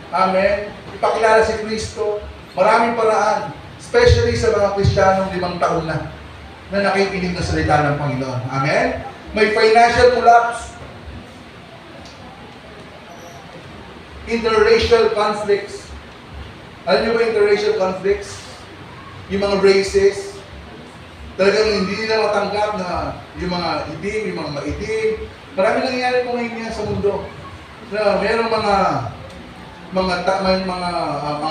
amen, ipakilala si Kristo, maraming paraan, especially sa mga Kristiyanong 5 taon na nakikinig ng salita ng Panginoon. Amen? May financial collapse, interracial conflicts. Alam niyo ba interracial conflicts? Yung mga races, talagang hindi nila matanggap na yung mga itim, yung mga maitim. Marami nangyayari po ngayon sa mundo. Na merong mga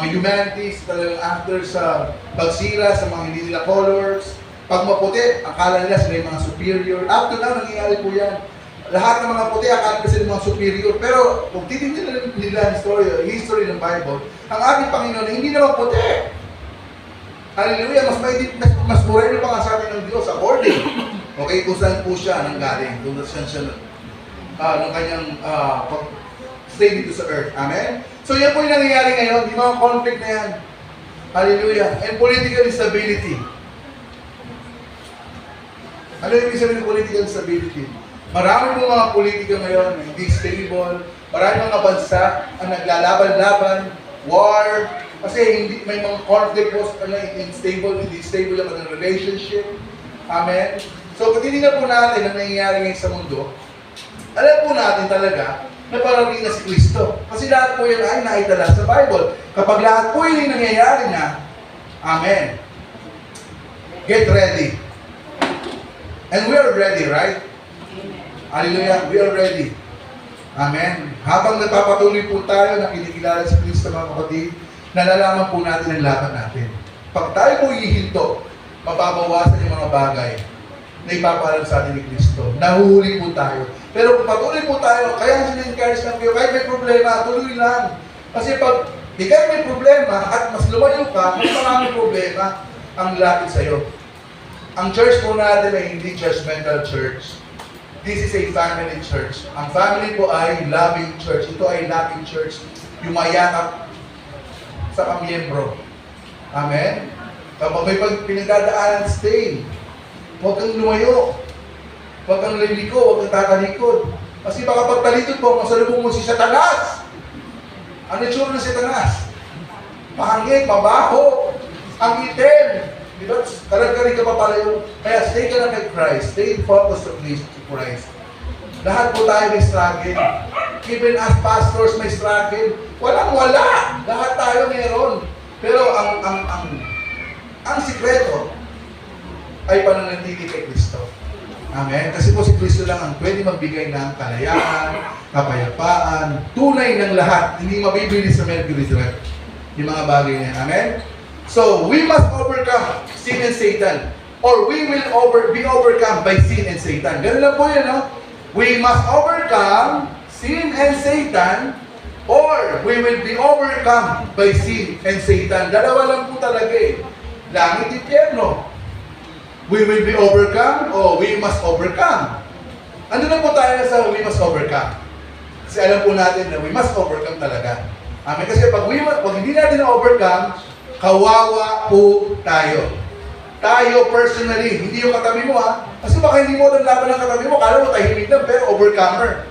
humanities talagang after sa pagsira sa mga hindi nila colors. Pag maputi, akala nila sila yung mga superior. Up to now, nangyayari po yan. Lahat ng mga puti, akala nila sila mga superior. Pero kung titignan nila ang history ng Bible, ang ating Panginoon hindi naman puti. Hallelujah, mas moreno pa nga sa atin ng Diyos, according. Okay, kung saan po siya nanggaling, kung saan siya ng kanyang stay dito sa earth. Amen? So yan po yung nangyayari ngayon, yung mga conflict na yan. Hallelujah. And political instability. Ano yung ibig sabihin ng political instability? Marami pong mga politika ngayon na hindi stable. Marami mga bansa ang naglalaban-laban, war, kasi hindi, may mga conflict po, hindi stable ang relationship. Amen? So, kung titignan po natin ang nangyayari ngayon sa mundo, alam po natin talaga na parating na si Kristo. Kasi lahat po yan ay naitala sa Bible. Kapag lahat po yun yung nangyayari na, Amen. Get ready. And we are ready, right? Hallelujah. We are ready. Amen. Habang nagpapatuloy po tayo na kinikilala si Kristo, mga kapatid, nalalaman po natin ang laban natin. Pag tayo po hihinto, mababawasan yung mga bagay na ipaparal sa atin ni Kristo. Nahuhuli po tayo. Pero kung patuloy po tayo, kaya sin-encourage lang kayo, kahit may problema, tuloy lang. Kasi pag di kayo may problema at mas lumayo ka, mas maraming problema ang lapit sa'yo. Ang church po natin ay hindi judgmental church. This is a family church. Ang family po ay loving church. Ito ay loving church. Yung mayakap sa kamiyembro. Amen? Kapag may pinagdadaanan, stay. Huwag kang lumayo. Huwag kang liliko. Huwag kang tatalikod. Kasi baka pagtalikod mo, masalubong mo si Satanas. Ano yung tsura ng Satanas? Pahangin, mabaho, ang itim. Diba? Karag-karig ka pa pala yung... Kaya stay ka na kay Christ. Stay focused to Christ. Lahat po tayo may struggle. Even as pastors may struggle. Walang-wala. Lahat tayo meron. Pero ang sikreto ay pananatili kay Kristo. Amen? Kasi po si Kristo lang ang pwede magbigay ng kalayaan, kapayapaan, tunay ng lahat. Hindi mabibili sa Mercury Drive. Yung mga bagay na yan. Amen? So, we must overcome sin and Satan. Or we will be overcome by sin and Satan. Ganun lang po yun, no? We must overcome sin and Satan, or we will be overcome by sin and Satan. Dalawa lang po talaga eh. Langit, impyerno. We will be overcome, or we must overcome. Ano na po tayo sa we must overcome? Kasi alam po natin na we must overcome talaga. Amen? Kasi pag hindi natin na-overcome, kawawa po tayo. Tayo personally, hindi yung katabi mo ha. Kasi baka hindi mo alam laban ng katabi mo, kala mo tahimik lang, pero overcomer,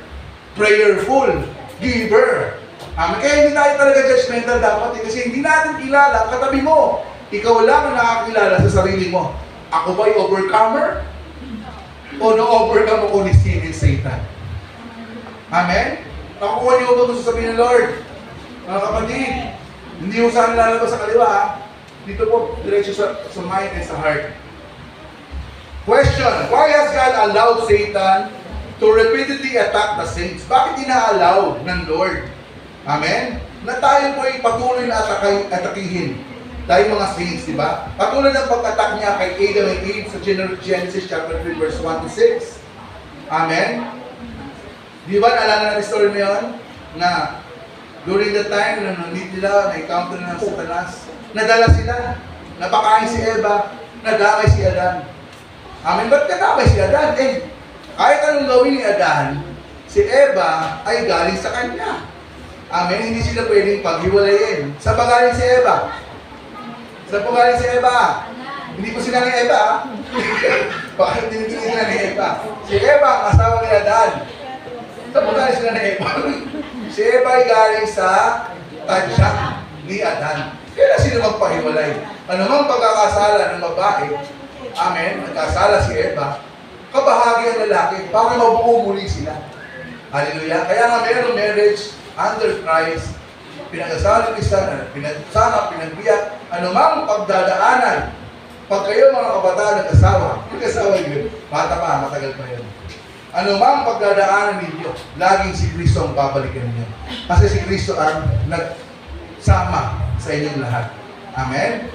prayerful, giver. Amen? Kaya hindi tayo talaga judgmental dapat kasi hindi natin kilala ang katabi mo. Ikaw lang ang nakakilala sa sarili mo. Ako ba'y overcomer? O na-overcome ako ni sin and Satan? Amen? Nakukuha niyo ba gusto sabihin ng Lord? Mga kapatid, hindi mo saan lalabas sa kaliwa ha? Dito po, diretso sa mind and sa heart. Question, why has God allowed Satan to repeatedly attack the saints? Bakit ina-allow ng Lord? Amen? Na tayo po ay patuloy na atakihin. Tayo mga saints, di ba? Katulad ng pag-attack niya kay Adam and Eve sa Genesis chapter 3 verse 1 to 6. Amen? Di ba naalala natin story na yun? Na during the time na nandito nila, na-encounter na ng Satanas, nadala sila, napakain si Eva, nadamay si Adan. Amen? Ba't nadamay si Adan? Eh, kahit anong gawin ni Adan, si Eva ay galing sa kanya. Amen? Hindi sila pwedeng paghiwalayin. Sa pagaling si Eva? Sa pagaling si Eva? Hindi po sila ni Eva. Bakit hindi sila ni Eva? Si Eva, ang asawa ni Adan. Sa pagaling sila ni Eva? Si Eva ay galing sa tadyak ni Adan. Kaya sino magpahiwalay? Anumang pagkakasala ng babae, amen, nagkasala si Eva, kabahagi ang lalaki para mabuo muli sila. Hallelujah. Kaya nga mayroong marriage under Christ, pinag-asawa ng isa, pinagbiyak, anumang pagdadaanan. Pag kayo mga kabataan nag-asawa yun, bata pa, matagal pa yun. Anumang pagdadaanan ninyo, laging si Kristo ang babalikan ninyo. Kasi si Kristo ang nagsama sa inyong lahat. Amen?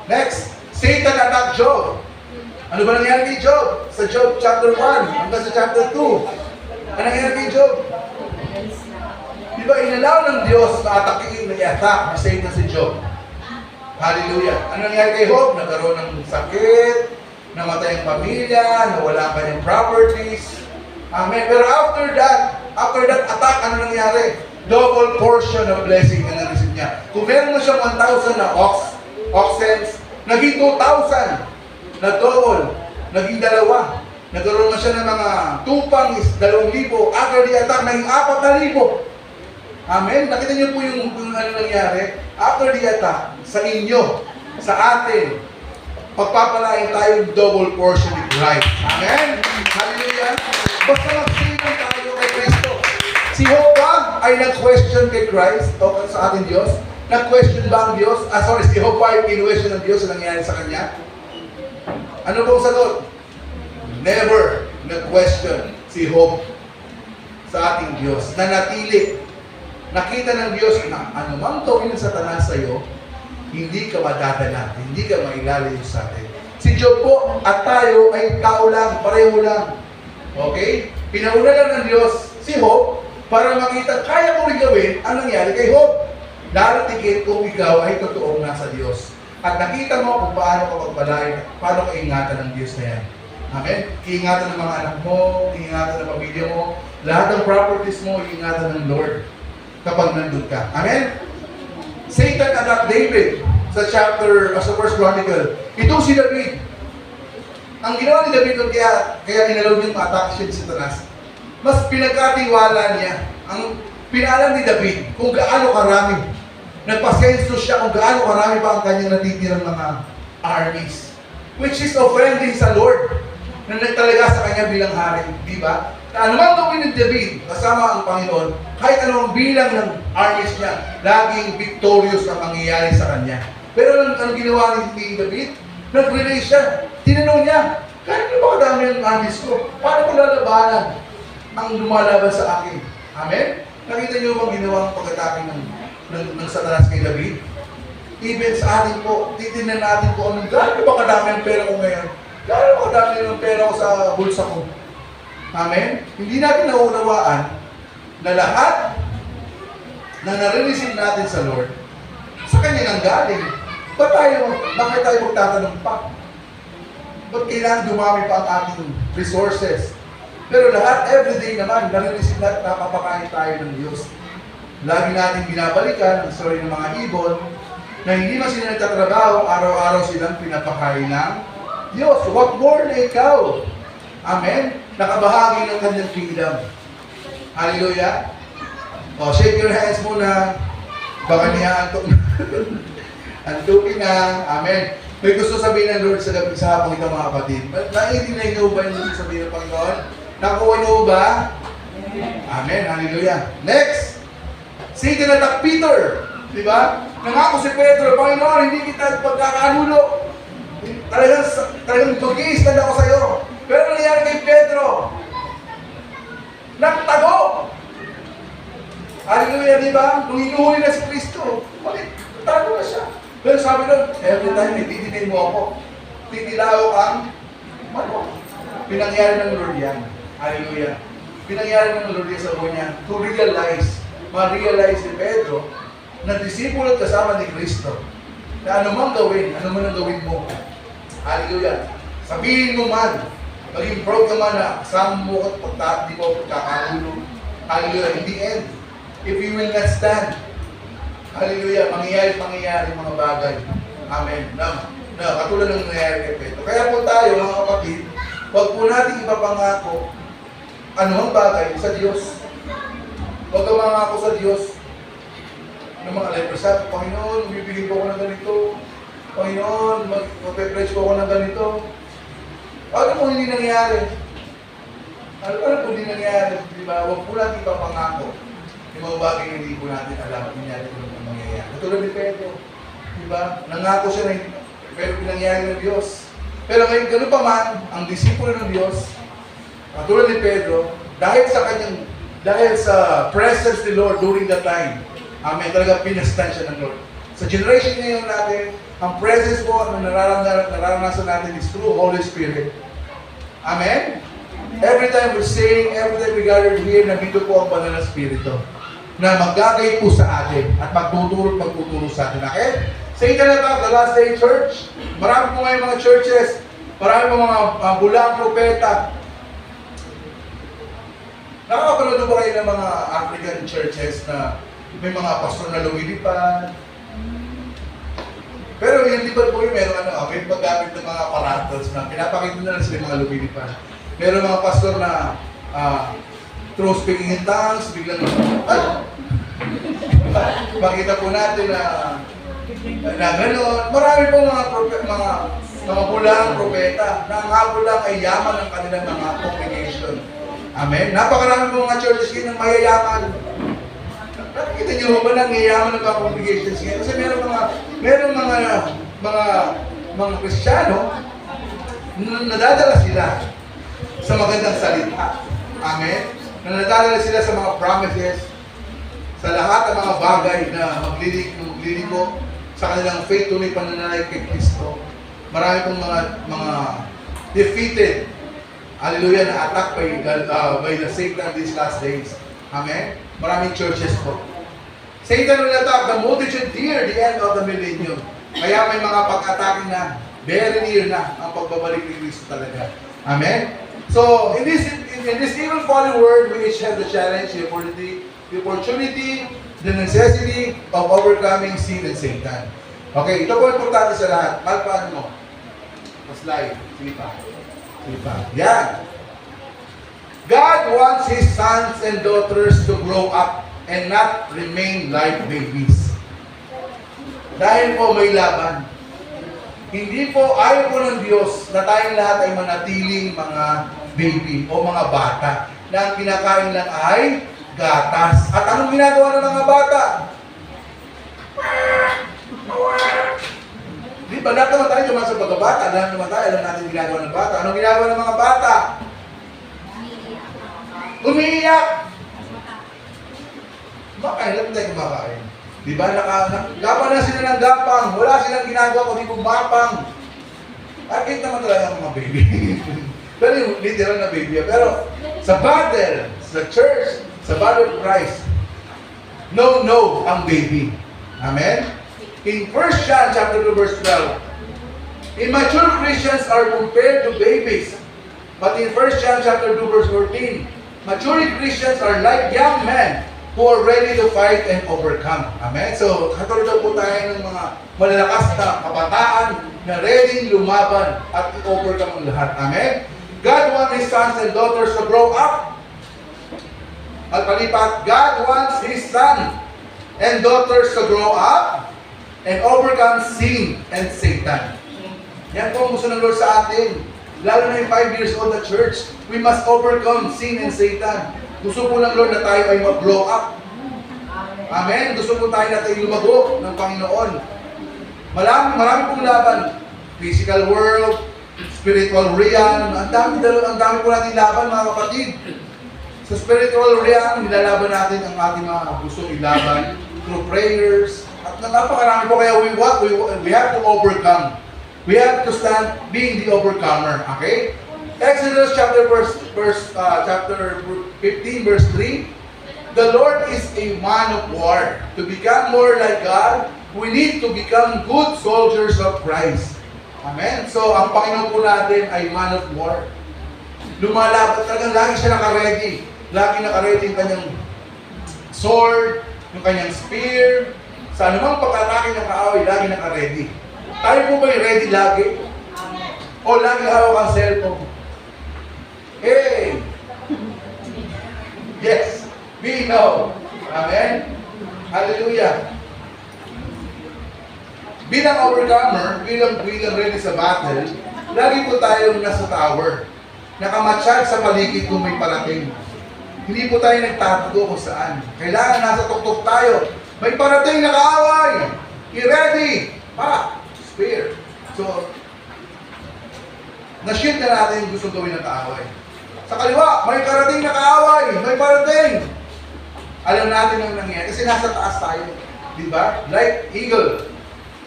Next, Satan attacked Job. Ano ba nangyari kay Job? Sa Job chapter 1 hanggang sa chapter 2. Ano nangyari kay Job? Di ba inalaw ng Diyos na atakiin, na i-attack ni Satan si Job? Hallelujah. Ano nangyari kay Job? Nagkaroon ng sakit, namatay ang pamilya, nawala ang kanyang properties. Amen. Pero after that attack, ano nangyari? Double portion of blessing na na-receive niya. Kung meron na siyang 1,000 na oxen, naging 2,000 na double, naging 2. Nagkaroon na siya ng mga tupang is 2,000, after the attack, naging 4,000. Amen? Nakita niyo po yung ano nangyari? After the attack, sa inyo, sa atin, pagpapalain tayo double portion with Christ. Amen? Hallelujah! Basta magsilang tayo kay Kristo. Si Jehovah ay nag-question kay Christ o sa ating Diyos. Nag-question ba ang Diyos? Si Jehovah ay in-question ng Diyos na nangyari sa Kanya. Ano bang sagot? Never nag-question si Jehovah sa ating Diyos. Nanatili. Nakita ng Diyos na anumang gawin ng Satanas sa iyo, hindi ka madadala, hindi ka mailalayo sa atin. Si Job po at tayo ay tao lang, pareho lang. Okay? Pinauna lang ng Diyos si Job para makita kaya ko rin gawin ang nangyari kay Job. Lalo tigit kung ikaw ay totoong nasa Diyos. At nakita mo kung paano ka magpalain, paano ka ingatan ng Diyos na yan. Amen? Iingatan ng mga anak mo, iingatan ng pamilya mo, lahat ng properties mo, iingatan ng Lord kapag nandun ka. Amen? Satan attacked David sa First Chronicle. Itong si David. Ang ginawa ni David kaya inalaw niyang ma-attack siya si Satanas. Mas pinagkatiwala niya ang pinaalam ni David kung gaano karami. Nagpasenso siya kung gaano karami pa ang kanyang natitirang mga armies. Which is offending sa Lord na nagtalaga sa kanya bilang hari. Di ba? Na anumang gawin ni David kasama ang Panginoon, kahit anumang bilang ng armies niya, laging victorious ang mangyayari sa kanya. Pero ang ginawa ni David, nag-relay siya. Tinanong niya, kaya ba kadami ang armies ko? Paano ko lalabanan ang lumalaban sa akin? Amen? Nakita niyo bang ginawang pag-atake ng Satanas kay David? Even sa atin po, titignan natin po anong gano'n ba kadami ang pera ko ngayon? Gano'n ba kadami ang pera ko sa bulsa ko? Amen? Hindi natin naunawaan na lahat na nare-receive natin sa Lord, sa Kanya nang galing. Bakit tayo magtatanong pa? Ba't kailangan dumami pa ang ating resources? Pero lahat, everyday naman, nare-receive natin, napapakain tayo ng Diyos. Lagi natin binabalikan ang story ng mga ibon na hindi man sila nagtatrabaho, araw-araw silang pinapakain ng Diyos. What more na ikaw? Amen? Nakabahagi ng kanyang kingdom. Hallelujah? O, shake your hands muna. Baka niya antukin na. Amen. May gusto sabihin ng Lord sa gabi sa hapong ito mga kapatid. Naiintindihan niyo ba yung gusto sabihin ng Panginoon? Nakuha niyo ba? Amen. Hallelujah. Next. Satan attacked Peter. Diba? Nangako si Pedro, Panginoon, hindi kita pagkakanulo. Talagang mag-i-stand ako sa iyo. Pero nangyari kay Pedro, nagtago. Hallelujah, di ba? Nung inuhuli na si Kristo, bakit? Tago na siya. Pero sabi doon, every time ititinin mo ako, titilaw ang manok. Pinangyari ng Lord yan. Hallelujah. Pinangyari ng Lord yan sa buhay niya to realize, ma-realize ni Pedro, na disipulo at kasama ni Kristo, na anumang gawin, anuman ang gawin mo. Hallelujah. Sabihin mo man, maging proud ka man na kasama mo at di mo pagkakalulo. Hallelujah. In the end, if you will not stand, hallelujah, mangyayari mga bagay. Amen. Katulad ng nangyayari kay Pedro. Kaya po tayo, mga kapatid, huwag po natin ipapangako anumang bagay sa Diyos. Huwag ka mangako sa Diyos ng mga leprosat. Panginoon, bibigyan ko ako ng ganito. Panginoon, mag-preach ko ako ng ganito. Ano kung hindi nangyari? Ano kung hindi nangyari? Diba? Huwag po natin ipapangako yung mga bagay na hindi po natin alam kung nangyari kung ano mangyayari. Katulad ni Pedro. Diba? Nangako siya na pero pinangyari ng Diyos. Pero ngayon, gano'n pa man, ang disipulo ng Diyos, katulad ni Pedro, dahil sa presence ni Lord during that time, amen, talaga pinastan siya ng Lord. Sa generation ngayon natin, ang presence po na nararanasan natin is through Holy Spirit. Amen? Every time we sing, every time we gather here, nandito po ang banal na Espiritu na maggagay po sa atin at magtuturo sa atin. Okay? Satan attack, the last day church. Marami po ngayon mga churches, marami po mga bulang propeta. Nakakapanood ba kayo ng mga African churches na May mga pastor na lumilipad. Pero yung lipad po yun, meron may paggamit ng mga aparatos na pinapakita na lang sila yung mga lumilipad. Meron mga pastor na through speaking in tongues, biglang makita po natin na gano'n. Marami po mga pulang propeta na ang habol lang ay yaman ng kanilang mga congregation. Amen? Napakarami po mga churches ngayon ng mayayaman. Nakikita niyo ba nangyayman ng mga congregations ngayon? Kasi meron mga Kristiyano na nadadala sila sa magandang salita. Amen? Na nadadala sila sa mga promises, sa lahat ng mga bagay na magliligo sa kanilang faith tunay pananalay kay Kristo. Marami pong mga defeated, hallelujah, na attack by the Satan these last days. Amen? Maraming churches po. Satan will attack the multitude near the end of the millennium. Kaya may mga pag-atake na very near na ang pagbabalik ni Kristo talaga. Amen? So, in this evil fallen world, we each have the challenge, the opportunity, the necessity of overcoming sin and Satan. Okay, ito po importante sa lahat. Paano mo? Slide. Sige pa. Yan. God wants His sons and daughters to grow up and not remain like babies. Dahil po may laban. Hindi po, ayaw po ng Diyos na tayong lahat ay manatiling mga baby o mga bata na ang kinakain lang ay gatas. At anong ginagawa ng mga bata? Di ba, lahat naman tayo dumaan sa pagkabata, lahat naman tayo, alam natin ginagawa ng bata. Anong ginagawa ng mga bata? Umiiyak! Makain lang tayo kumakain. Di ba, laban na sila ng gapang, wala silang ginagawa kundi bumapang. Akit naman talaga ang mga baby. Pero yung literal na baby. Pero sa battle, sa church, sa body of Christ, no ang baby. Amen? In 1 John chapter 2 verse 12, immature Christians are compared to babies. But in 1 John chapter 2 verse 14, mature Christians are like young men who are ready to fight and overcome. Amen? So, katulad po tayo ng mga malalakas na kabataan na ready lumaban at i-overcome ang lahat. Amen? God wants His sons and daughters to grow up. At palipat, God wants His son and daughters to grow up and overcome sin and Satan. Yan po ang gusto ng Lord sa atin. Lalo na yung 5 years old na church, we must overcome sin and Satan. Gusto po ng Lord na tayo ay mag-grow up. Amen? Gusto po tayo na tayo lumago ng Panginoon. Marami pong laban. Physical world, spiritual realm. Ang dami po natin laban, mga kapatid. Sa spiritual realm, nilalaban natin ang ating mga gustong ilaban through prayers. At napakarami po kaya we have to overcome. We have to stand being the overcomer. Okay? Exodus chapter 15 verse 3. The Lord is a man of war. To become more like God, we need to become good soldiers of Christ. Amen? So, ang Panginoon po natin ay man of war. Lumalaban talagang lagi siya naka-ready. Lagi naka-ready yung kanyang sword, yung kanyang spear. Sa anumang pagkatake ng kaaway, lagi naka-ready. Tayo po ba yung ready lagi? O lagi hawak ang cellphone? Hey! Yes! We know. Amen? Hallelujah. Bilang overcomer, bilang ready sa battle, lagi po tayong nasa tower. Nakamatsyag sa paligid kung may parating. Hindi po tayo nagtatago kung saan. Kailangan nasa tuktok tayo. May parating na kaaway. I-ready. Spear. So, na-shield na natin yung gusto gawin ng kaaway. Sa kaliwa, may karating na kaaway. May parating. Alam natin ang nangyayari. Kasi nasa taas tayo. Diba? Like eagle.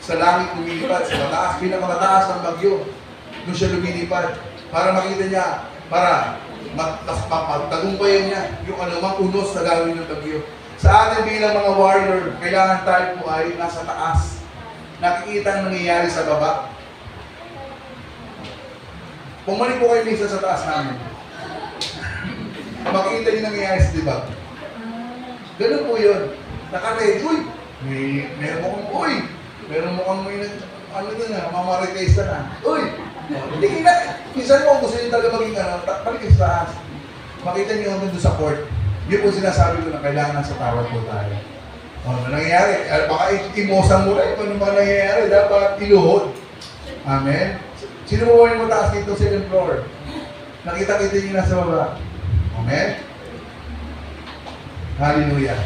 Sa langit lumilipad. Sa mataas. Pinakamataas ng bagyo. Doon siya lumilipad. Para makita niya. Para magtagumpayan niya yung anumang unos na gawin ng bagyo. Sa atin bilang mga warrior, kailangan tayo po ay nasa taas. Nakikita ang nangyayari sa baba. Pumalik po kayo minsan sa taas namin. Makikita niyo nangyayari sa dibag. Ganun po yun. Naka-ready, uy, meron mo kang may, ano doon na, mamarites na. Uy, hindi na, minsan mo gusto nyo talaga maging balik sa taas. Makita niyo doon sa court. Yun po sinasabi ko na kailangan sa tawad po tayo. Ano nangyayari? Baka imosan mo rin. Ano ba nangyayari? Dapat iluhod. Amen? Sino mo yung mataas dito sa 2nd floor? Nakita-kita niyo na sa baba. Amen? Hallelujah.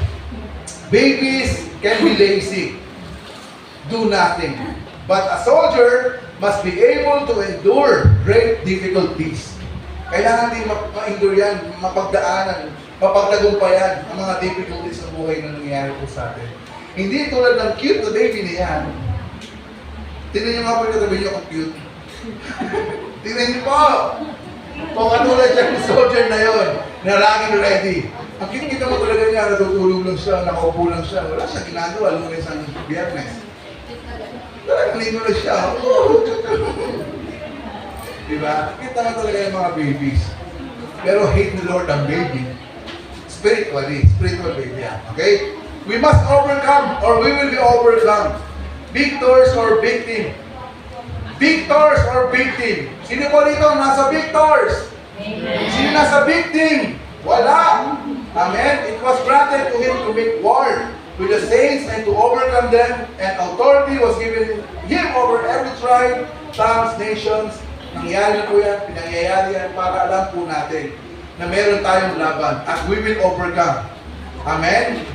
Babies can be lazy. Do nothing. But a soldier must be able to endure great difficulties. Kailangan din ma-endure yan, mapagdaanan, mapagtagumpayan ang mga difficulties ng buhay na nangyayari po sa atin. Hindi tulad ng cute na baby na yan. Tingnan niyo nga po yung katabi niyo kung cute. Tingnan niyo po! Kung katulad siya ng soldier na yon, na laging ready. Ang kita mo talaga niya, natutulog lang siya, nakaupo lang siya, wala siya ginagawa, Lunes ang Biyernes. Talagang lino lang siya. Diba? Kita mo talaga yung mga babies. Pero hate the Lord ang baby. Spiritual baby yan. Okay? We must overcome or we will be overcome. Victors or victim. Victors or victim. Sino po dito nasa victors? Amen. Sino nasa victim? Wala. Amen? It was granted to him to make war with the saints and to overcome them, and authority was given him over every tribe, tongues, nations. Nangyayari po yan, pinangyayari yan para alam po natin na meron tayong laban at we will overcome. Amen?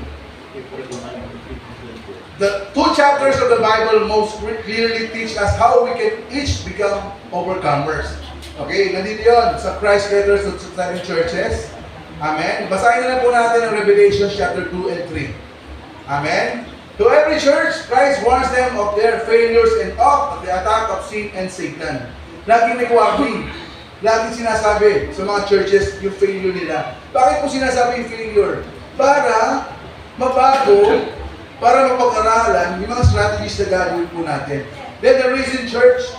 The 2 chapters of the Bible most clearly teach us how we can each become overcomers. Okay, nandito yun sa Christ letters to 7 churches. Amen? Basahin na lang po natin ang Revelation chapter 2 and 3. Amen? To every church, Christ warns them of their failures and of the attack of sin and Satan. Lagi may warning. Lagi sinasabi sa mga churches yung failure nila. Bakit po sinasabi yung failure? Para mabago, para mapag-aralan yung mga strategies na gagawin po natin. Then the reason church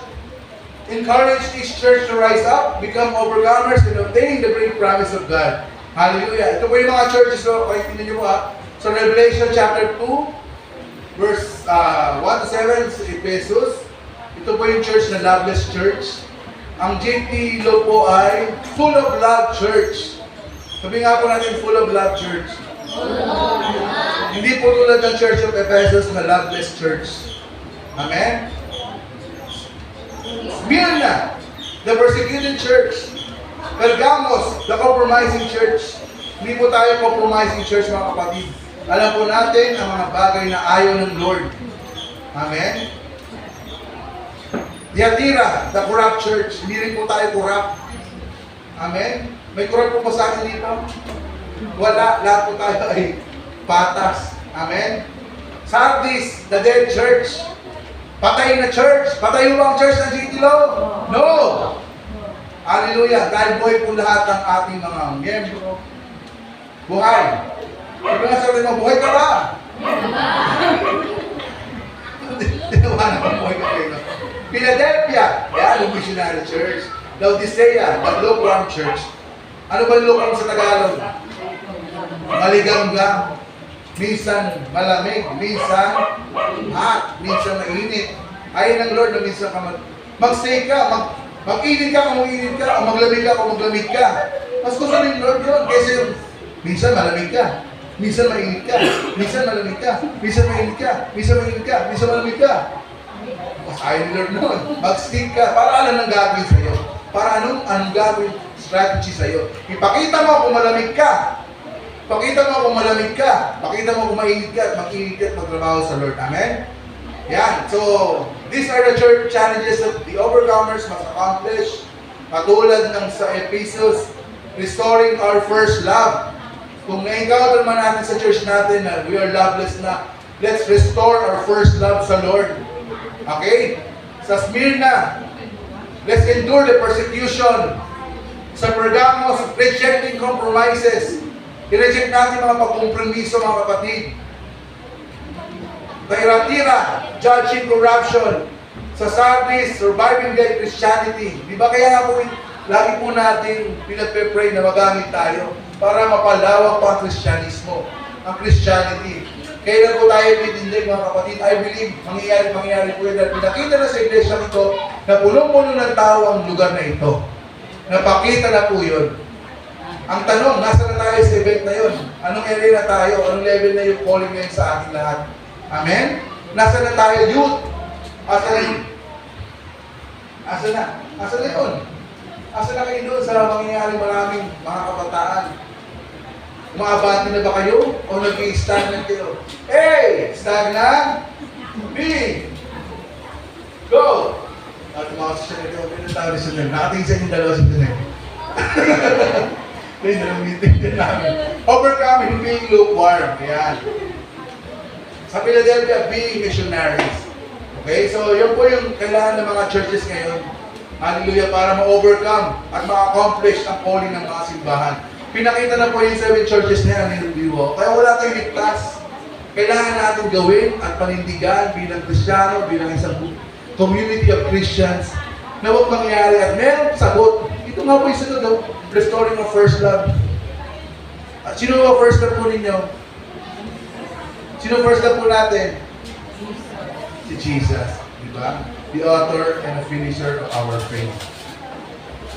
encourage each church to rise up, become overcomers, and obtain the great promise of God. Hallelujah. Ito po yung mga churches, so, pakinggan niyo po ha. So Revelation chapter 2, verse 1 to 7 sa Ephesus. Ito po yung church na Loveless Church. Ang JT Lo po ay Full of Love Church. Sabi nga po natin, Full of Love Church. Hindi po tulad ng Church of Ephesus na Loveless Church. Amen? Smyrna, the persecuted church. Pergamos, the compromising church. Hindi po tayo compromising church, mga kapatid. Alam po natin ang mga bagay na ayaw ng Lord. Amen? Thyatira, the corrupt church. Hindi rin po tayo corrupt. Amen? May corrupt po ba sa akin dito? Wala. Lahat po tayo ay patas. Amen? Sardis, the dead church. Patay na church. Patay mo ang church ng GTLO? No! Hallelujah. Dahil buhay po lahat ng ating mga miyembro. Buhay. Sabi nga sabi mo, buhay ka ba? Tinawa na buhay ka kayo. Philadelphia, yan, yung missionary church. Laodicea, the lukewarm church. Ano ba yung lukewarm sa Tagalog? Maligam-gam. Minsan malamig, minsan hot, minsan mainit. Ayon ng Lord na minsan ka mag-stay ka, mag-init ka kung mag-init ka, o maglamig ka kung maglamig ka. Mas gusto ng Lord yun, kasi yung minsan malamig ka, minsan mainit ka, minsan malamig ka, minsan mainit ka, minsan mainit ka, minsan malamig ka. Mas ayaw ni Lord nun. Mag-stick ka, para alam ng gagawin sa'yo. Para anong gagawin strategy sa'yo. Ipakita mo kung malamig ka. Pakita mo kung malamig ka. Pakita mo kung mainit ka. Mag-init ka at magtrabaho sa Lord. Amen? Yan. So, these are the church challenges that the overcomers must accomplish. Katulad ng sa Ephesus, restoring our first love. Kung na-encounter man natin sa church natin na we are loveless na, let's restore our first love sa Lord. Okay? Sa Smyrna, let's endure the persecution. Sa Pergamos, rejecting compromises. I-reject natin mga pagkompromiso, mga kapatid. Thyatira, judging corruption. Sa Sardis, surviving dead Christianity. Di ba kaya nga po, lagi po natin pinagpe-pray na magamit tayo para mapalawak pa ang Kristyanismo, ang Christianity. Kailan po tayo titindig mga kapatid? I believe, mangyayari po yun. Dahil pinakita na sa iglesia ito na punong-puno ng tao ang lugar na ito. Napakita na po yun. Ang tanong, nasa na tayo sa event na yun? Anong area na tayo? Anong level na yung calling ngayon sa ating lahat? Amen? Nasa na tayo, youth? Asa na yun? Asa na? Asa na yun? Asa na kayo doon sa mangyayari maraming mga kabataan? Umaabante na ba kayo? O nag-i-stagnant kayo? A, stagnant. B, go! At mga susunod ko, pinatawag sa sunod. Nakatingin sa inyong dalawa sa sunod. May dalawang meeting din namin. Overcoming being lukewarm. Ayan. Sa Philadelphia, being missionaries. Okay? So, yun po yung kailangan ng mga churches ngayon. Hallelujah, para ma-overcome at ma-accomplish ang calling ng mga simbahan. Pinakita na po yung 7 churches na yan in Vivo. Kaya wala tayong ligtas. Kailangan natin gawin at panindigan bilang Kristiyano, bilang isang community of Christians na huwag mangyari at meron sagot. Ito nga po yung sagot daw, restoring of first love. At sino ba first love po ninyo? Sino first love po natin? Si Jesus. Diba? The author and the finisher of our faith.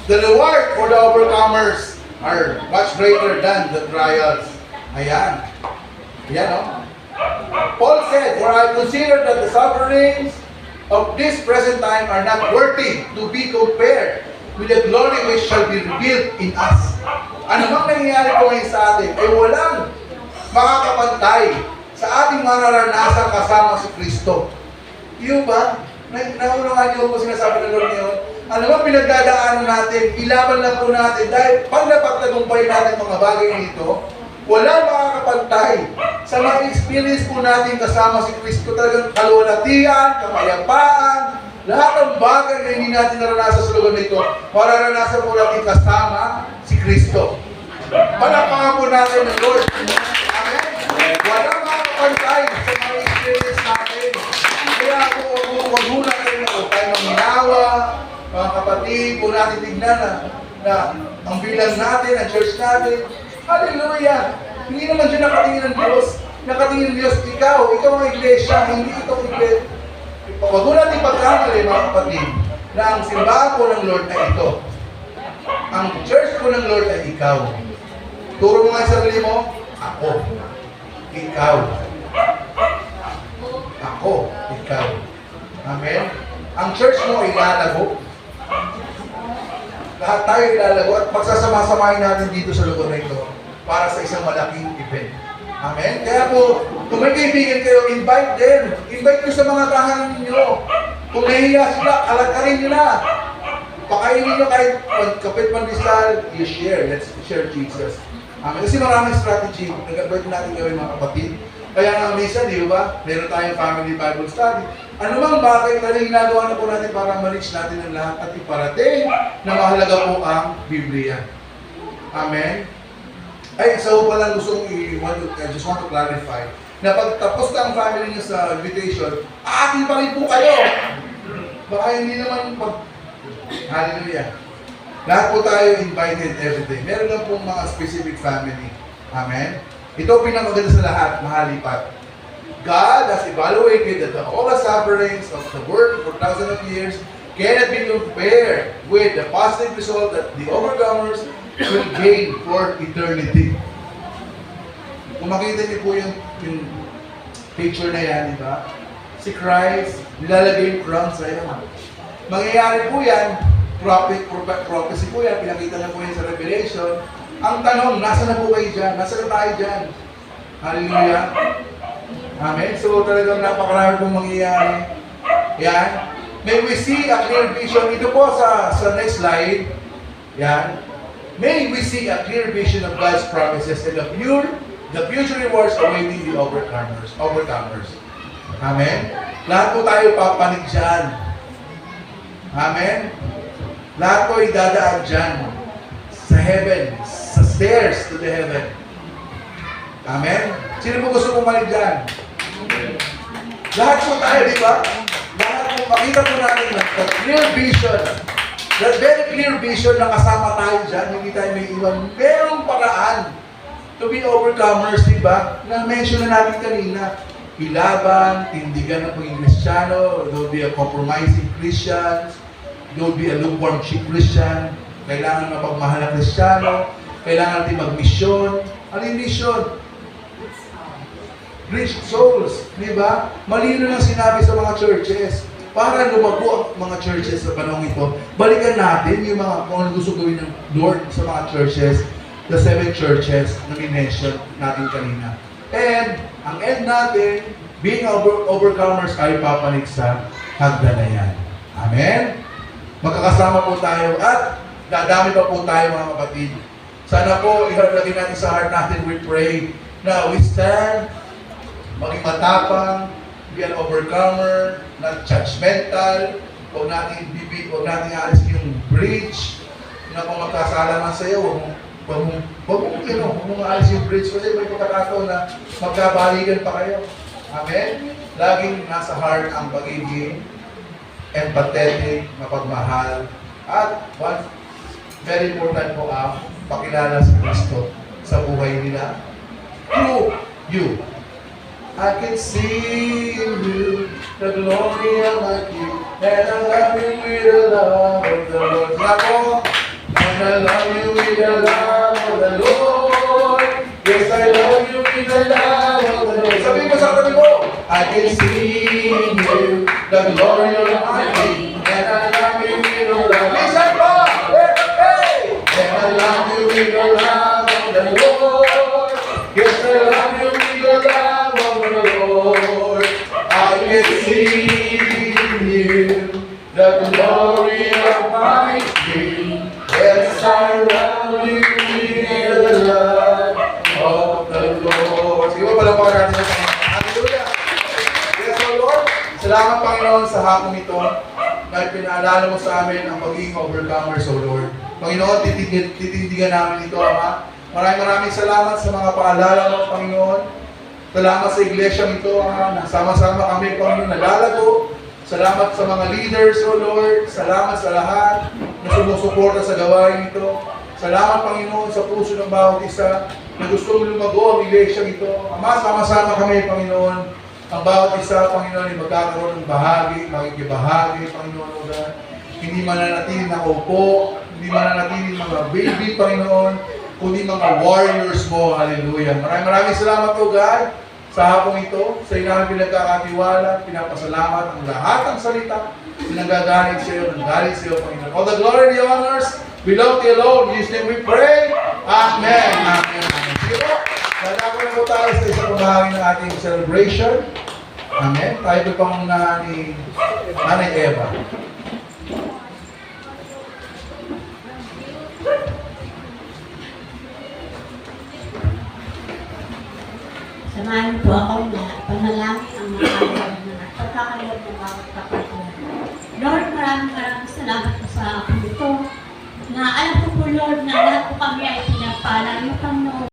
The reward for the overcomers are much greater than the trials. Ayan. Ayan, no? Paul said, "For I consider that the sufferings of this present time are not worthy to be compared with the glory which shall be revealed in us." Ano mang nangyayari po ngayon sa atin ay walang makakapantay sa ating mararanasan kasama si Kristo. Iyo ba? Naunawaan niyo po sinasabi ng Lord ngayon? Ano ba pinagdadaanan natin? Ilaban lang po natin dahil pag napagtagumpay natin mga bagay nito, walang makakapantay sa mga experience po natin kasama si Kristo. Talagang kaluwalhatian, kapayapaan, lahat ng bagay na hindi natin naranasan sa lugar nito, mararanasan po natin kasama si Kristo. Palakpakan po natin ng Lord. Amen? Walang makakapantay sa mga experience natin. Kaya huwag muna tayo maminawa, mga kapatid, po natin tignan na ang bilang natin, ang church natin, hallelujah! Hindi naman siya nakatingin ng Diyos. Nakatingin ng Diyos, ikaw ang iglesia, hindi itong iglesia. Huwag mo natin pagkamali, mga kapatid, na ang simbahan po ng Lord ay ito. Ang church po ng Lord ay ikaw. Turo mo nga sa sarili mo, ako. Ikaw. Ako. Ikaw. Amen? Ang church mo ay lalago. Lahat tayo ilalago at pagsasama-samahin natin dito sa lugar na ito para sa isang malaking event. Amen? Kaya po, kung may kaibigan kayo, invite them. Invite nyo sa mga tahanan ninyo. Kung nahiya sila, alakarin nyo na. Pakainin nyo kahit kapit pandesal, you share. Let's share Jesus. Amen? Kasi maraming strategy. Nag-invite natin gawin mga kapatid. Kaya nga minsan, di ba, meron tayong family Bible study. Ano mang bagay na ginagawa na po natin para ma-reach natin ang lahat at iparating na mahalaga po ang Biblia. Amen? Ay, so pala gusto I just want to clarify na pag tapos na ang family niyo sa invitation, aatin pa rin po kayo. Baka hindi naman hallelujah. Lahat po tayo invited every day. Meron lang pong mga specific family. Amen? Ito pinamaganda sa lahat, mahalipat. God has evaluated that all the sufferings of the world for thousands of years cannot be compared with the positive result that the overcomers will gain for eternity. Kung makita niyo po yung picture na yan, di ba? Si Christ, nilalagay yung crown sa iyo. Mangyayari po yan, prophecy po yan, pinakita na po yan sa Revelation. Ang tanong, nasa na po kayo dyan? Nasa na tayo dyan? Hallelujah. Amen. So talagang napakarami pong mangyayari. Yan. May we see a clear vision. Ito po sa next slide. Yan. May we see a clear vision of God's promises and the future rewards awaiting the overcomers. Amen. Lahat po tayo papanig dyan. Amen. Lahat po idadaan dyan. Sa heaven. Sa stairs to the heaven. Amen? Sino po gusto pumalig dyan? Lahat po tayo, di ba? Lahat po, makita po natin that clear vision, that very clear vision na kasama tayo dyan, hindi tayo may iwan. Merong paraan To be overcomers, di ba? Na-mention na natin kanina. Ilaban, tindigan ng pagiging Kristiyano, don't be a compromising Christian, don't be a lukewarm Christian, kailangan mapagmahal na Kristiyano, kailangan natin mag-mission. Ano yung mission? Reach souls, di ba? Malino lang sinabi sa mga churches. Para lumago ang mga churches sa panahon ito, balikan natin yung mga kung ano gusto gawin ng Lord sa mga churches, the 7 churches na minention natin kanina. And, ang end natin, being overcomers ay papanig sa hagdan na yan. Amen? Magkakasama po tayo at dadami pa po tayo mga kapatid. Sana po, iharapin natin sa heart natin, we pray na we stand, maging matapang, be an overcomer, not judgmental, huwag natin alis yung bridge, na kung magkasala man sa iyo, huwag mong alis yung bridge kasi may pagkakataon na magkabalikan pa kayo. Amen? Laging nasa heart ang pagiging empathetic, mapagmahal, at one very important po ang pakilala sa Kristo sa buhay nila. Through you. I can see in you the glory of my King, and I love you with the love of the Lord. Nako, and I love you with the love of the Lord. Yes, I love you with the love of the Lord. Sabi mo sa tabi mo, I can see in you the glory of my King, and I love you with the love. Listen po! Hey! And I love you with the love of the Lord. Yes, I love you with the love of the Lord. I can see in you the glory of my King. Yes, I love you with the love of the Lord. Sige ba, palapakan natin sa Panginoon. Hallelujah! Yes, O Lord. Salamat, Panginoon, sa hapon ito na pinaalala mo sa amin ang pagiging overcomers, O Lord. Panginoon, titindigan namin ito, Ama. Maraming salamat sa mga paalala mo, Panginoon. Salamat sa iglesia ito, Ama. Nasama-sama kami, Panginoon, nalalago. Salamat sa mga leaders, O Lord. Salamat sa lahat na sumusuporta sa gawain ito. Salamat, Panginoon, sa puso ng bawat isa na gustong lumago ang iglesia ito. Ama, sama-sama kami, Panginoon. Ang bawat isa, Panginoon, ay magkakaroon ng bahagi, makikibahagi, Panginoon, O God. Hindi mananatiling nakaupo, hindi mananatiling mga baby, Panginoon, kundi mga warriors mo. Hallelujah. Maraming salamat, O God, sa hapong ito. Sa inamin pinagkakatiwala, pinapasalamat ang lahat ng salita, pinanggagaling sa iyo, nanggaling sa iyo, Panginoon. All the glory and the honors belong to you, Lord. In His name we pray. Amen. Amen. Sige po. Dadako na po tayo sa isang pamahagi ng ating celebration. Amen. Tayo po pang ni Nanay Eva. Samahan po ako na panalangin ang mga kailangan na pagkakalob ng bawat kapatid. Lord, maraming salamat po sa ako ito. Na alam ko po, Lord, na lahat po kami ay pinagpala. Yung